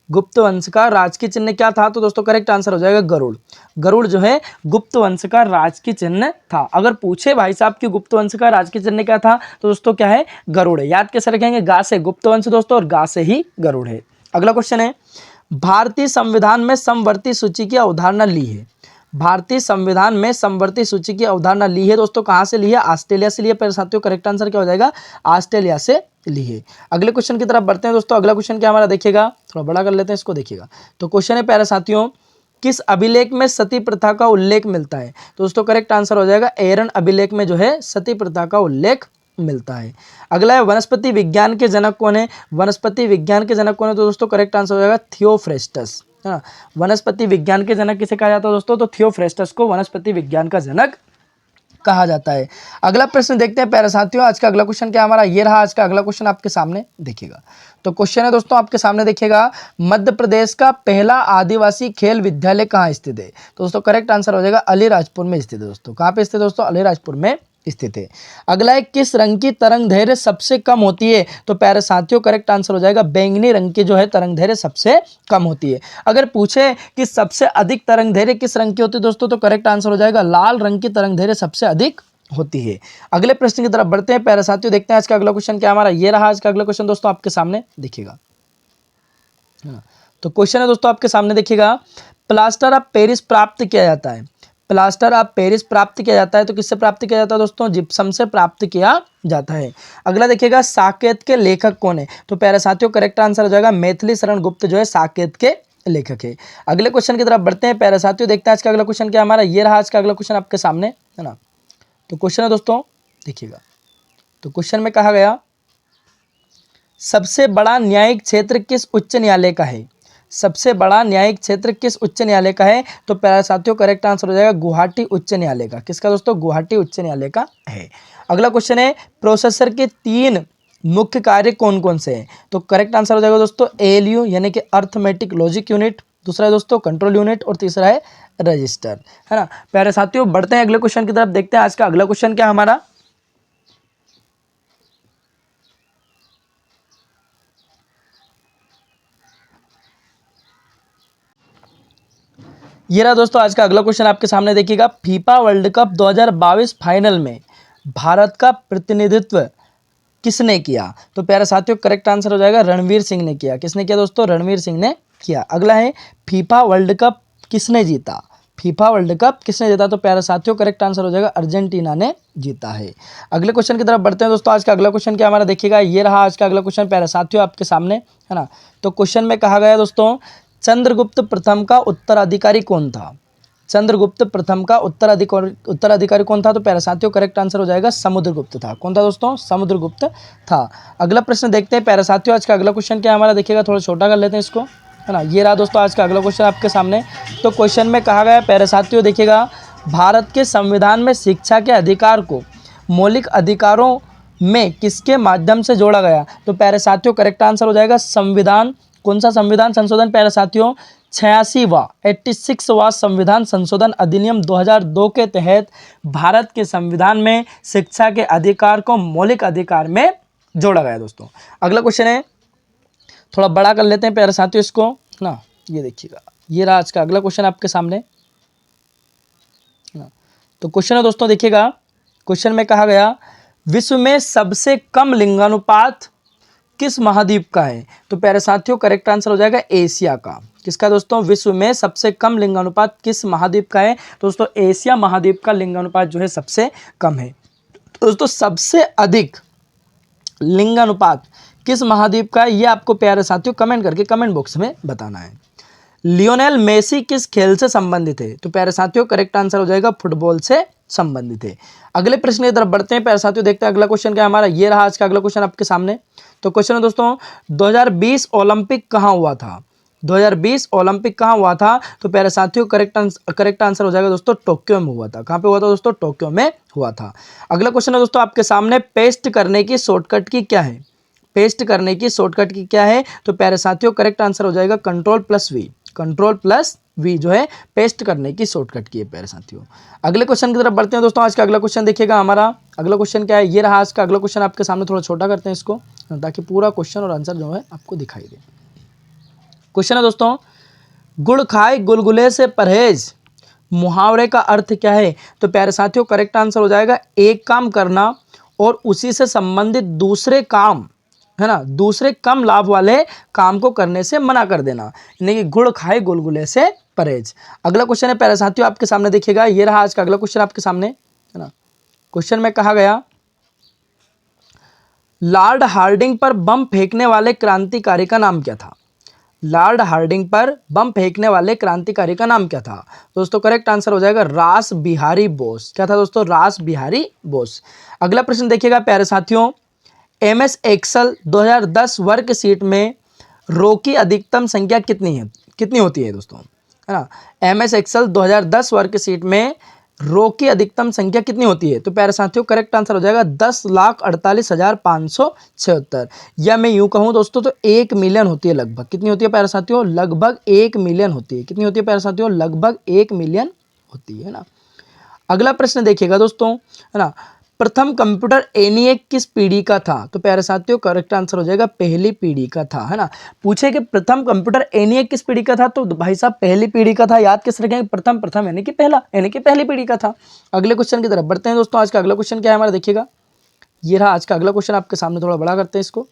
[SPEAKER 1] गुप्त वंश का राजकीय चिन्ह क्या था, तो दोस्तों करेक्ट आंसर हो जाएगा गरुड़। गरुड़ जो है गुप्त वंश का राजकीय चिन्ह था। अगर पूछे भाई साहब कि गुप्त वंश का राजकीय चिन्ह क्या था, तो दोस्तों क्या है, गरुड़ है। याद कैसे रखेंगे, गा से गुप्त वंश दोस्तों और गा से ही गरुड़ है। अगला क्वेश्चन है, भारतीय संविधान में समवर्ती सूची की अवधारणा ली है। भारतीय संविधान में समवर्ती सूची की अवधारणा ली है दोस्तों, कहां से ली है, ऑस्ट्रेलिया से ली है। पर साथियों करेक्ट आंसर क्या हो जाएगा, ऑस्ट्रेलिया से ली है। अगले क्वेश्चन की तरफ बढ़ते हैं दोस्तों, अगला क्वेश्चन क्या हमारा देखिएगा, थोड़ा बड़ा कर लेते हैं इसको, देखिएगा। तो क्वेश्चन है प्यारे साथियों, किस अभिलेख में सती प्रथा का उल्लेख मिलता है। तो दोस्तों करेक्ट आंसर हो जाएगा एरन अभिलेख में जो है सती प्रथा का उल्लेख मिलता है। अगला है, वनस्पति विज्ञान के जनक कौन है। वनस्पति विज्ञान के जनक कौन है, तो दोस्तों करेक्ट आंसर हो जाएगा थियोफ्रेस्टस, है ना। वनस्पति विज्ञान के जनक किसे कहा जाता है दोस्तों, तो थियोफ्रेस्टस को वनस्पति विज्ञान का जनक कहा जाता है। अगला प्रश्न देखते हैं प्यारे साथियों, आज का अगला क्वेश्चन क्या हमारा, ये रहा आज का अगला क्वेश्चन आपके सामने देखिएगा। तो क्वेश्चन है दोस्तों आपके सामने देखिएगा, मध्य प्रदेश का पहला आदिवासी खेल विद्यालय कहाँ स्थित है। तो दोस्तों करेक्ट आंसर हो जाएगा अलीराजपुर में स्थित है दोस्तों। कहाँ पे स्थित है दोस्तों, अलीराजपुर में स्थित है। अगला है, किस रंग की तरंग दैर्घ्य सबसे कम होती है। तो प्यारे साथियों करेक्ट आंसर हो जाएगा बैंगनी रंग की जो है तरंग दैर्घ्य सबसे कम होती है। अगर पूछे कि सबसे अधिक तरंग दैर्घ्य किस रंग की होती है दोस्तों, तो करेक्ट आंसर हो जाएगा लाल रंग की तरंग दैर्घ्य सबसे अधिक होती है। अगले प्रश्न की तरफ बढ़ते हैं प्यारे साथियों, देखते हैं आज का अगला क्वेश्चन क्या हमारा, ये रहा आज का अगला क्वेश्चन दोस्तों आपके सामने देखिएगा। तो क्वेश्चन है दोस्तों आपके सामने देखिएगा, प्लास्टर ऑफ पेरिस प्राप्त किया जाता है। प्लास्टर ऑफ पेरिस प्राप्त किया जाता है तो किससे प्राप्त किया जाता है दोस्तों, जिप्सम से प्राप्त किया जाता है। अगला देखिएगा, साकेत के लेखक कौन है। तो प्यारे साथियों करेक्ट आंसर हो जाएगा मैथिली शरण गुप्त जो है साकेत के लेखक है। अगले क्वेश्चन की तरफ बढ़ते हैं प्यारे साथियों, देखते हैं आज का अगला क्वेश्चन क्या हमारा, ये रहा आज का अगला क्वेश्चन आपके सामने, है ना। तो क्वेश्चन है दोस्तों देखिएगा, तो क्वेश्चन में कहा गया, सबसे बड़ा न्यायिक क्षेत्र किस उच्च न्यायालय का है। सबसे बड़ा न्यायिक क्षेत्र किस उच्च न्यायालय का है। तो प्यारे साथियों करेक्ट आंसर हो जाएगा गुवाहाटी उच्च न्यायालय का। किसका दोस्तों, गुवाहाटी उच्च न्यायालय का है। अगला क्वेश्चन है, प्रोसेसर के 3 मुख्य कार्य कौन कौन से हैं। तो करेक्ट आंसर हो जाएगा दोस्तों ALU यानी कि अर्थमेटिक लॉजिक यूनिट, दूसरा है दोस्तों कंट्रोल यूनिट और तीसरा है रजिस्टर, है ना। प्यारे साथियों बढ़ते हैं अगले क्वेश्चन की तरफ, देखते हैं आज का अगला क्वेश्चन क्या हमारा। ये रहा दोस्तों आज का अगला क्वेश्चन आपके सामने देखिएगा, फीफा वर्ल्ड कप 2022 फाइनल में भारत का प्रतिनिधित्व किसने किया? तो प्यारे साथियों करेक्ट आंसर हो जाएगा रणवीर सिंह ने किया। किसने किया दोस्तों? रणवीर सिंह ने किया। अगला है फीफा वर्ल्ड कप किसने जीता? फीफा वर्ल्ड कप किसने जीता? तो प्यारे साथियों करेक्ट आंसर हो जाएगा अर्जेंटीना ने जीता है। अगले क्वेश्चन की तरफ बढ़ते हैं दोस्तों। आज का अगला क्वेश्चन क्या हमारा देखिएगा, ये रहा आज का अगला क्वेश्चन प्यारे साथियों आपके सामने, है ना। तो क्वेश्चन में कहा गया दोस्तों, चंद्रगुप्त प्रथम का उत्तराधिकारी कौन था? चंद्रगुप्त प्रथम का उत्तराधिकारी कौन था? तो प्यारे साथियों करेक्ट आंसर हो जाएगा समुद्रगुप्त था। कौन था दोस्तों? समुद्रगुप्त था। अगला प्रश्न देखते हैं प्यारे साथियों। आज का अगला क्वेश्चन क्या हमारा देखिएगा, थोड़ा छोटा कर लेते हैं इसको, है ना। ये रहा दोस्तों आज का अगला क्वेश्चन आपके सामने। तो क्वेश्चन में कहा गया प्यारे साथियों देखिएगा, भारत के संविधान में शिक्षा के अधिकार को मौलिक अधिकारों में किसके माध्यम से जोड़ा गया? तो प्यारे साथियों करेक्ट आंसर हो जाएगा संविधान। कौन सा संविधान संशोधन प्यारे साथियों? 86वां संविधान संशोधन अधिनियम 2002 के तहत भारत के संविधान में शिक्षा के अधिकार को मौलिक अधिकार में जोड़ा गया दोस्तों। अगला क्वेश्चन है, थोड़ा बड़ा कर लेते हैं प्यारे साथियों इसको, ना। ये देखिएगा, ये रहा आज का अगला क्वेश्चन आपके सामने, ना। तो क्वेश्चन है दोस्तों देखिएगा, क्वेश्चन में कहा गया विश्व में सबसे कम लिंगानुपात किस महाद्वीप का है? तो प्यारे साथियों करेक्ट आंसर हो जाएगा एशिया का। किसका दोस्तों? विश्व में सबसे कम लिंगानुपात किस महाद्वीप का है? तो दोस्तों एशिया महाद्वीप का लिंगानुपात जो है सबसे कम है। दोस्तों सबसे अधिक लिंगानुपात किस महाद्वीप का है, ये आपको प्यारे साथियों कमेंट करके कमेंट बॉक्स में बताना है। लियोनेल मेसी किस खेल से संबंधित है? तो प्यारे साथियों करेक्ट आंसर हो जाएगा फुटबॉल से संबंधित है। अगले प्रश्न की तरफ बढ़ते हैं प्यारे साथियों, देखते हैं अगला क्वेश्चन क्या हमारा। ये रहा आज का अगला क्वेश्चन आपके सामने। तो क्वेश्चन है दोस्तों, 2020 ओलंपिक कहाँ हुआ था? 2020 ओलंपिक कहाँ हुआ था? तो प्यारे साथियों करेक्ट आंसर हो जाएगा दोस्तों टोक्यो में हुआ था। कहाँ पे हुआ था दोस्तों? टोक्यो में हुआ था। अगला क्वेश्चन है दोस्तों आपके सामने, पेस्ट करने की शॉर्टकट की क्या है? पेस्ट करने की शॉर्टकट की क्या है? तो प्यारे साथियों करेक्ट आंसर हो जाएगा कंट्रोल+V। कंट्रोल+V जो है पेस्ट करने की शॉर्टकट की है प्यारे साथियों। अगले क्वेश्चन की तरफ बढ़ते हैं दोस्तों। आज का अगला क्वेश्चन देखिएगा, हमारा अगला क्वेश्चन क्या है, ये रहा आज का अगला क्वेश्चन आपके सामने। थोड़ा छोटा करते हैं इसको ताकि पूरा क्वेश्चन और आंसर जो है आपको दिखाई दे। क्वेश्चन है दोस्तों, गुड़ खाए गुलगुले से परहेज मुहावरे का अर्थ क्या है? तो प्यारे साथियों करेक्ट आंसर हो जाएगा एक काम करना और उसी से संबंधित दूसरे काम, है ना, दूसरे कम लाभ वाले काम को करने से मना कर देना, यानी कि गुड़ खाए गुलगुले से परहेज। अगला क्वेश्चन है प्यारे साथियों आपके सामने देखिएगा, ये रहा आज का अगला क्वेश्चन आपके सामने, है ना। क्वेश्चन में कहा गया लॉर्ड हार्डिंग पर बम फेंकने वाले क्रांतिकारी का नाम क्या था? लॉर्ड हार्डिंग पर बम फेंकने वाले क्रांतिकारी का नाम क्या था? दोस्तों करेक्ट आंसर हो जाएगा रास बिहारी बोस। क्या था दोस्तों? रास बिहारी बोस। अगला प्रश्न देखिएगा प्यारे साथियों, MS एक्सेल 2010 वर्ग सीट में रो की अधिकतम संख्या कितनी होती है दोस्तों, है ना। MS एक्सेल 2010 वर्ग सीट में रो की अधिकतम संख्या कितनी होती है? तो प्यारे साथियों करेक्ट आंसर हो जाएगा 10,48,576, या मैं यूं कहूं दोस्तों तो 1 मिलियन होती है लगभग। कितनी होती है प्यारे साथियों? लगभग 1 मिलियन होती है। कितनी होती है प्यारे साथियों? लगभग 1 मिलियन होती है ना। अगला प्रश्न देखिएगा दोस्तों, है ना, प्रथम कंप्यूटर ENIAC किस पीढ़ी का था? तो प्यारे साथियों करेक्ट आंसर हो जाएगा पहली पीढ़ी का था, है ना। पूछे कि प्रथम कंप्यूटर ENIAC किस पीढ़ी का था? तो भाई साहब पहली पीढ़ी का था। याद किस रखेंगे? प्रथम यानी कि पहला, यानी कि पहली पीढ़ी का था। अगले क्वेश्चन की तरफ बढ़ते हैं दोस्तों। आज का अगला क्वेश्चन क्या है हमारा देखिएगा, ये रहा आज का अगला क्वेश्चन आपके सामने। थोड़ा बड़ा करते हैं इसको।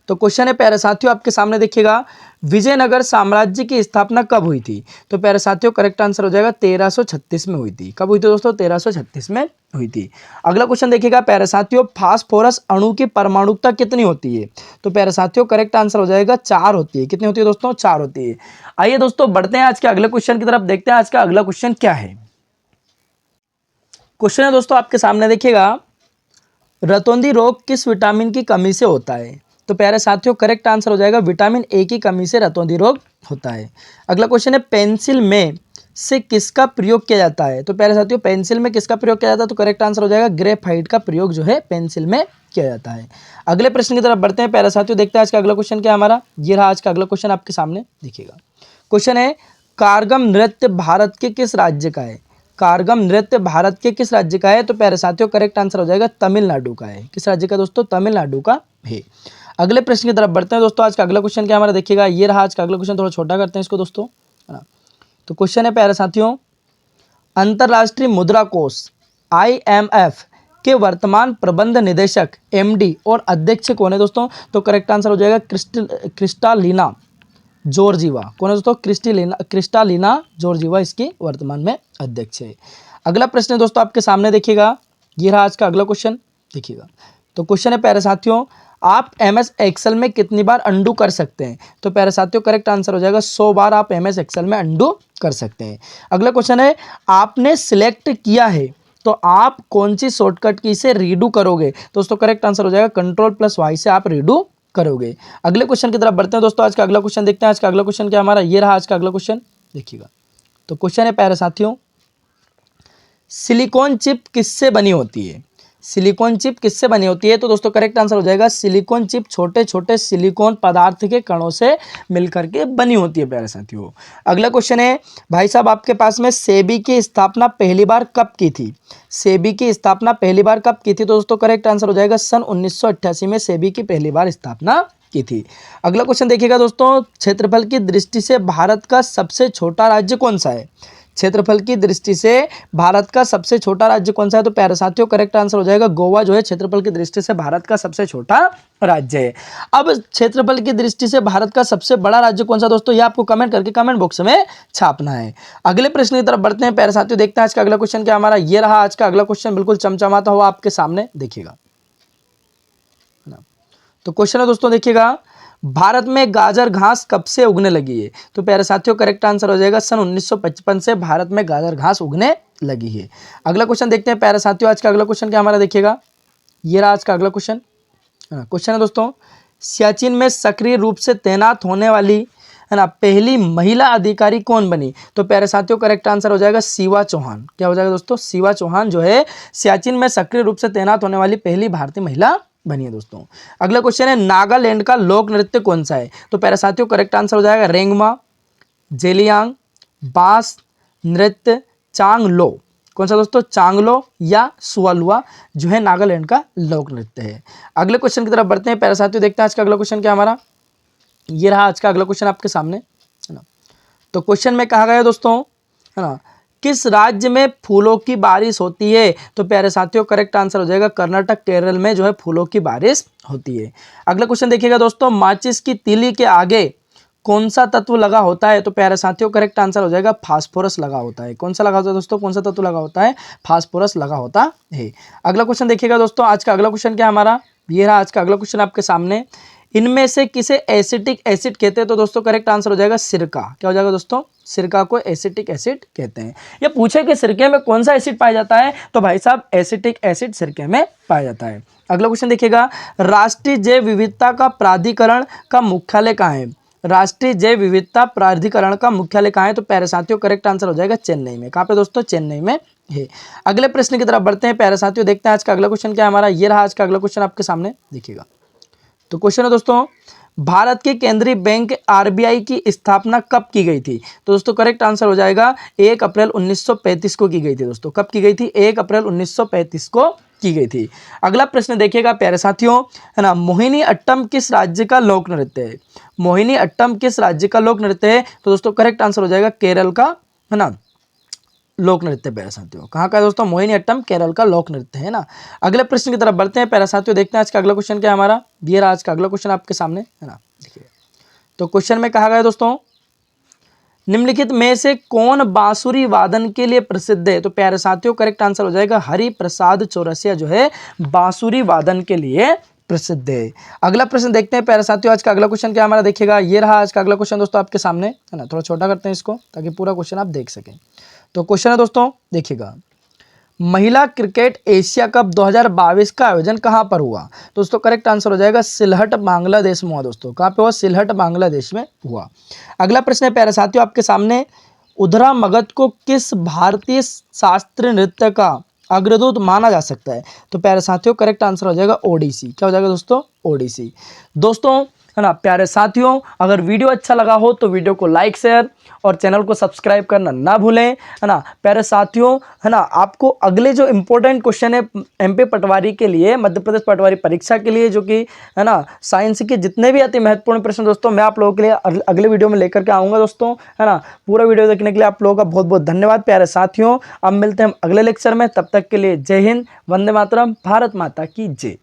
[SPEAKER 1] तो क्वेश्चन है प्यारे साथियों आपके सामने देखिएगा, विजयनगर साम्राज्य की स्थापना कब हुई थी? तो प्यारे साथियों करेक्ट आंसर हो जाएगा 1336 में हुई थी। कब हुई थी दोस्तों? 1336 में हुई थी। अगला क्वेश्चन देखिएगा प्यारे साथियों, फास्फोरस अणु की परमाणुकता कितनी होती है? तो प्यारे साथियों करेक्ट आंसर हो जाएगा 4 होती है। कितनी होती है दोस्तों? 4 होती है। आइए दोस्तों बढ़ते हैं आज के अगले क्वेश्चन की तरफ, देखते हैं आज का अगला क्वेश्चन क्या है। क्वेश्चन है दोस्तों आपके सामने देखिएगा, रतौंधी रोग किस विटामिन की कमी से होता है? तो प्यारे साथियों करेक्ट आंसर हो जाएगा विटामिन ए की कमी से रतौंधी रोग होता है। अगला क्वेश्चन है, पेंसिल में से किसका प्रयोग किया जाता है? तो प्यारे साथियों पेंसिल में किसका प्रयोग किया जाता है? तो करेक्ट आंसर हो जाएगा ग्रेफाइट का प्रयोग जो है पेंसिल में किया जाता है। अगले प्रश्न की तरफ बढ़ते हैं प्यारे साथियों, देखते हैं आज का अगला क्वेश्चन क्या हमारा। ये रहा आज का अगला क्वेश्चन आपके सामने देखिएगा। क्वेश्चन है, कारगम नृत्य भारत के किस राज्य का है? कारगम नृत्य भारत के किस राज्य का है? तो प्यारे साथियों करेक्ट आंसर हो जाएगा तमिलनाडु का है। किस राज्य का दोस्तों? तमिलनाडु का है। अगले प्रश्न की तरफ बढ़ते हैं दोस्तों। आज का अगला क्वेश्चन क्या हमारा देखिएगा, ये रहा आज का अगला क्वेश्चन। थोड़ा छोटा करते हैं इसको दोस्तों, है ना। तो क्वेश्चन है प्यारे साथियों, अंतर्राष्ट्रीय मुद्रा कोष IMF के वर्तमान प्रबंध निदेशक एमडी और अध्यक्ष कौन है दोस्तों? तो करेक्ट आंसर हो जाएगा क्रिस्टालिना जॉर्जीवा। कौन है दोस्तों? क्रिस्टालिना जॉर्जीवा इसकी वर्तमान में अध्यक्ष है। अगला प्रश्न है दोस्तों आपके सामने, देखिएगा, ये रहा आज का अगला क्वेश्चन, देखिएगा। तो क्वेश्चन है प्यारे साथियों, आप एमएस एक्सेल में कितनी बार अंडू कर सकते हैं? तो प्यारे साथियों करेक्ट आंसर हो जाएगा 100 बार आप एमएस एक्सेल में अंडू कर सकते हैं। अगला क्वेश्चन है, आपने सिलेक्ट किया है तो आप कौन सी शॉर्टकट की से रीडू करोगे? दोस्तों करेक्ट आंसर हो जाएगा Ctrl+Y से आप रीडू करोगे। अगले क्वेश्चन की तरफ बढ़ते हैं दोस्तों। आज का अगला क्वेश्चन देखते हैं। आज का अगला क्वेश्चन क्या हमारा, ये रहा आज का अगला क्वेश्चन, देखिएगा। तो क्वेश्चन है प्यारे साथियों, सिलिकॉन चिप किससे बनी होती है? सिलिकॉन चिप किससे बनी होती है? तो दोस्तों करेक्ट आंसर हो जाएगा सिलिकॉन चिप छोटे छोटे सिलिकॉन पदार्थ के कणों से मिलकर के बनी होती है प्यारे साथियों। अगला क्वेश्चन है, भाई साहब आपके पास में सेबी की स्थापना पहली बार कब की थी? सेबी की स्थापना पहली बार कब की थी? तो दोस्तों करेक्ट आंसर हो जाएगा सन 1988 में सेबी की पहली बार स्थापना की थी। अगला क्वेश्चन देखिएगा दोस्तों, क्षेत्रफल की दृष्टि से भारत का सबसे छोटा राज्य कौन सा है? क्षेत्रफल की दृष्टि से भारत का सबसे छोटा राज्य कौन सा है? तो प्यारे साथियों करेक्ट आंसर हो जाएगा गोवा, जो है क्षेत्रफल की दृष्टि से भारत का सबसे छोटा राज्य है। अब क्षेत्रफल की दृष्टि से भारत का सबसे बड़ा राज्य कौन सा दोस्तों, ये आपको कमेंट करके कमेंट बॉक्स में छापना है। अगले प्रश्न की तरफ बढ़ते हैं प्यारे साथियों, देखते हैं आज का अगला क्वेश्चन क्या हमारा, ये रहा आज का अगला क्वेश्चन, बिल्कुल चमचमाता हुआ आपके सामने, देखिएगा। तो क्वेश्चन है दोस्तों, देखिएगा, भारत में गाजर घास कब से उगने लगी है? तो प्यारे साथियों करेक्ट आंसर हो जाएगा सन 1955 से भारत में गाजर घास उगने लगी है। अगला क्वेश्चन देखते हैं प्यारे साथियों, आज का अगला क्वेश्चन क्या हमारा, देखिएगा, ये रहा आज का अगला क्वेश्चन। क्वेश्चन है दोस्तों, सियाचिन में सक्रिय रूप से तैनात होने वाली है ना पहली महिला अधिकारी कौन बनी? तो प्यारे साथियों करेक्ट आंसर हो जाएगा शिवा चौहान। क्या हो जाएगा दोस्तों? शिवा चौहान जो है सियाचिन में सक्रिय रूप से तैनात होने वाली पहली भारतीय महिला बनी है दोस्तों। अगला क्वेश्चन है, नागालैंड का लोक नृत्य कौन सा है? तो प्यारे साथियों करेक्ट आंसर हो जाएगा रेंगमा, जेलियांग, बास नृत्य, चांगलो। कौन सा दोस्तों? चांगलो या सुअलुआ जो है नागालैंड का लोक नृत्य है। अगले क्वेश्चन की तरफ बढ़ते हैं प्यारे साथियों, देखते हैं आज का अगला क्वेश्चन क्या हमारा, ये रहा आज का अगला क्वेश्चन आपके सामने, है ना। तो क्वेश्चन में कहा गया दोस्तों, है ना, किस राज्य में फूलों की बारिश होती है? तो प्यारे साथियों करेक्ट आंसर हो जाएगा कर्नाटक, केरल में जो है फूलों की बारिश होती है। अगला क्वेश्चन देखिएगा दोस्तों, माचिस की तीली के आगे कौन सा तत्व लगा होता है? तो प्यारे साथियों करेक्ट आंसर हो जाएगा फास्फोरस लगा होता है। कौन सा लगा होता है दोस्तों? कौन सा तत्व लगा होता है? फास्फोरस लगा होता है। अगला क्वेश्चन देखिएगा दोस्तों, आज का अगला क्वेश्चन क्या हमारा, ये रहा आज का अगला क्वेश्चन आपके सामने, इनमें से किसे एसिटिक एसिड कहते हैं? तो दोस्तों करेक्ट आंसर हो जाएगा सिरका। क्या हो जाएगा दोस्तों? सिरका को एसिटिक एसिड कहते हैं। ये पूछे कि सिरके में कौन सा एसिड पाया जाता है? तो भाई साहब एसिटिक एसिड सिरके में पाया जाता है। अगला क्वेश्चन देखिएगा, राष्ट्रीय जैव विविधता का प्राधिकरण का मुख्यालय कहाँ है? राष्ट्रीय जैव विविधता प्राधिकरण का मुख्यालय कहाँ है? तो प्यारे साथियों करेक्ट आंसर हो जाएगा चेन्नई में। कहाँ पे दोस्तों? चेन्नई में है। अगले प्रश्न की तरफ बढ़ते हैं प्यारे साथियों, देखते हैं आज का अगला क्वेश्चन क्या हमारा, ये रहा आज का अगला क्वेश्चन आपके सामने, देखिएगा। तो क्वेश्चन है दोस्तों, भारत के केंद्रीय बैंक आरबीआई की स्थापना कब की गई थी? तो दोस्तों करेक्ट आंसर हो जाएगा 1 अप्रैल 1935 को की गई थी दोस्तों। कब की गई थी? 1 अप्रैल 1935 को की गई थी। अगला प्रश्न देखिएगा प्यारे साथियों, है ना, मोहिनी अट्टम किस राज्य का लोक नृत्य है? मोहिनी अट्टम किस राज्य का लोक नृत्य है? तो दोस्तों करेक्ट आंसर हो जाएगा केरल का, है ना, लोक नृत्य प्यारे साथियों। कहाँ का दोस्तों? मोहिनी अट्टम केरल का लोक नृत्य है ना। अगले प्रश्न की तरफ बढ़ते हैं प्यारे साथियों, देखते हैं आज का अगला क्वेश्चन क्या हमारा, ये रहा आज का अगला क्वेश्चन आपके सामने, है ना, देखिए। तो क्वेश्चन में कहा गया दोस्तों, निम्नलिखित में से कौन बांसुरी वादन के लिए प्रसिद्ध है? तो प्यारे साथियों करेक्ट आंसर हो जाएगा हरि प्रसाद चौरसिया जो है बांसुरी वादन के लिए प्रसिद्ध है। अगला प्रश्न देखते हैं प्यारे साथियों, आज का अगला क्वेश्चन क्या हमारा, देखिएगा, ये रहा आज का अगला क्वेश्चन दोस्तों आपके सामने, है ना। थोड़ा छोटा करते हैं इसको ताकि पूरा क्वेश्चन आप देख सकें। तो क्वेश्चन है दोस्तों, देखिएगा, महिला क्रिकेट एशिया कप 2022 का आयोजन कहां पर हुआ? दोस्तों करेक्ट आंसर हो जाएगा सिलहट बांग्लादेश में हुआ दोस्तों। कहां पे हुआ? सिलहट बांग्लादेश में हुआ। अगला प्रश्न है प्यारे साथियों आपके सामने, उधरा मगध को किस भारतीय शास्त्रीय नृत्य का अग्रदूत माना जा सकता है? तो प्यारे साथियों करेक्ट आंसर हो जाएगा ओडिसी। क्या हो जाएगा दोस्तों? ओडिसी। दोस्तों है ना। प्यारे साथियों, अगर वीडियो अच्छा लगा हो तो वीडियो को लाइक शेयर और चैनल को सब्सक्राइब करना ना भूलें, है ना। प्यारे साथियों, है ना, आपको अगले जो इंपॉर्टेंट क्वेश्चन है एमपी पटवारी के लिए, मध्य प्रदेश पटवारी परीक्षा के लिए, जो कि है ना साइंस के जितने भी अति महत्वपूर्ण प्रश्न दोस्तों मैं आप लोगों के लिए अगले वीडियो में लेकर के आऊँगा दोस्तों, है ना। पूरा वीडियो देखने के लिए आप लोगों का बहुत बहुत धन्यवाद प्यारे साथियों। अब मिलते हैं हम अगले लेक्चर में, तब तक के लिए जय हिंद, वंदे मातरम, भारत माता की जय।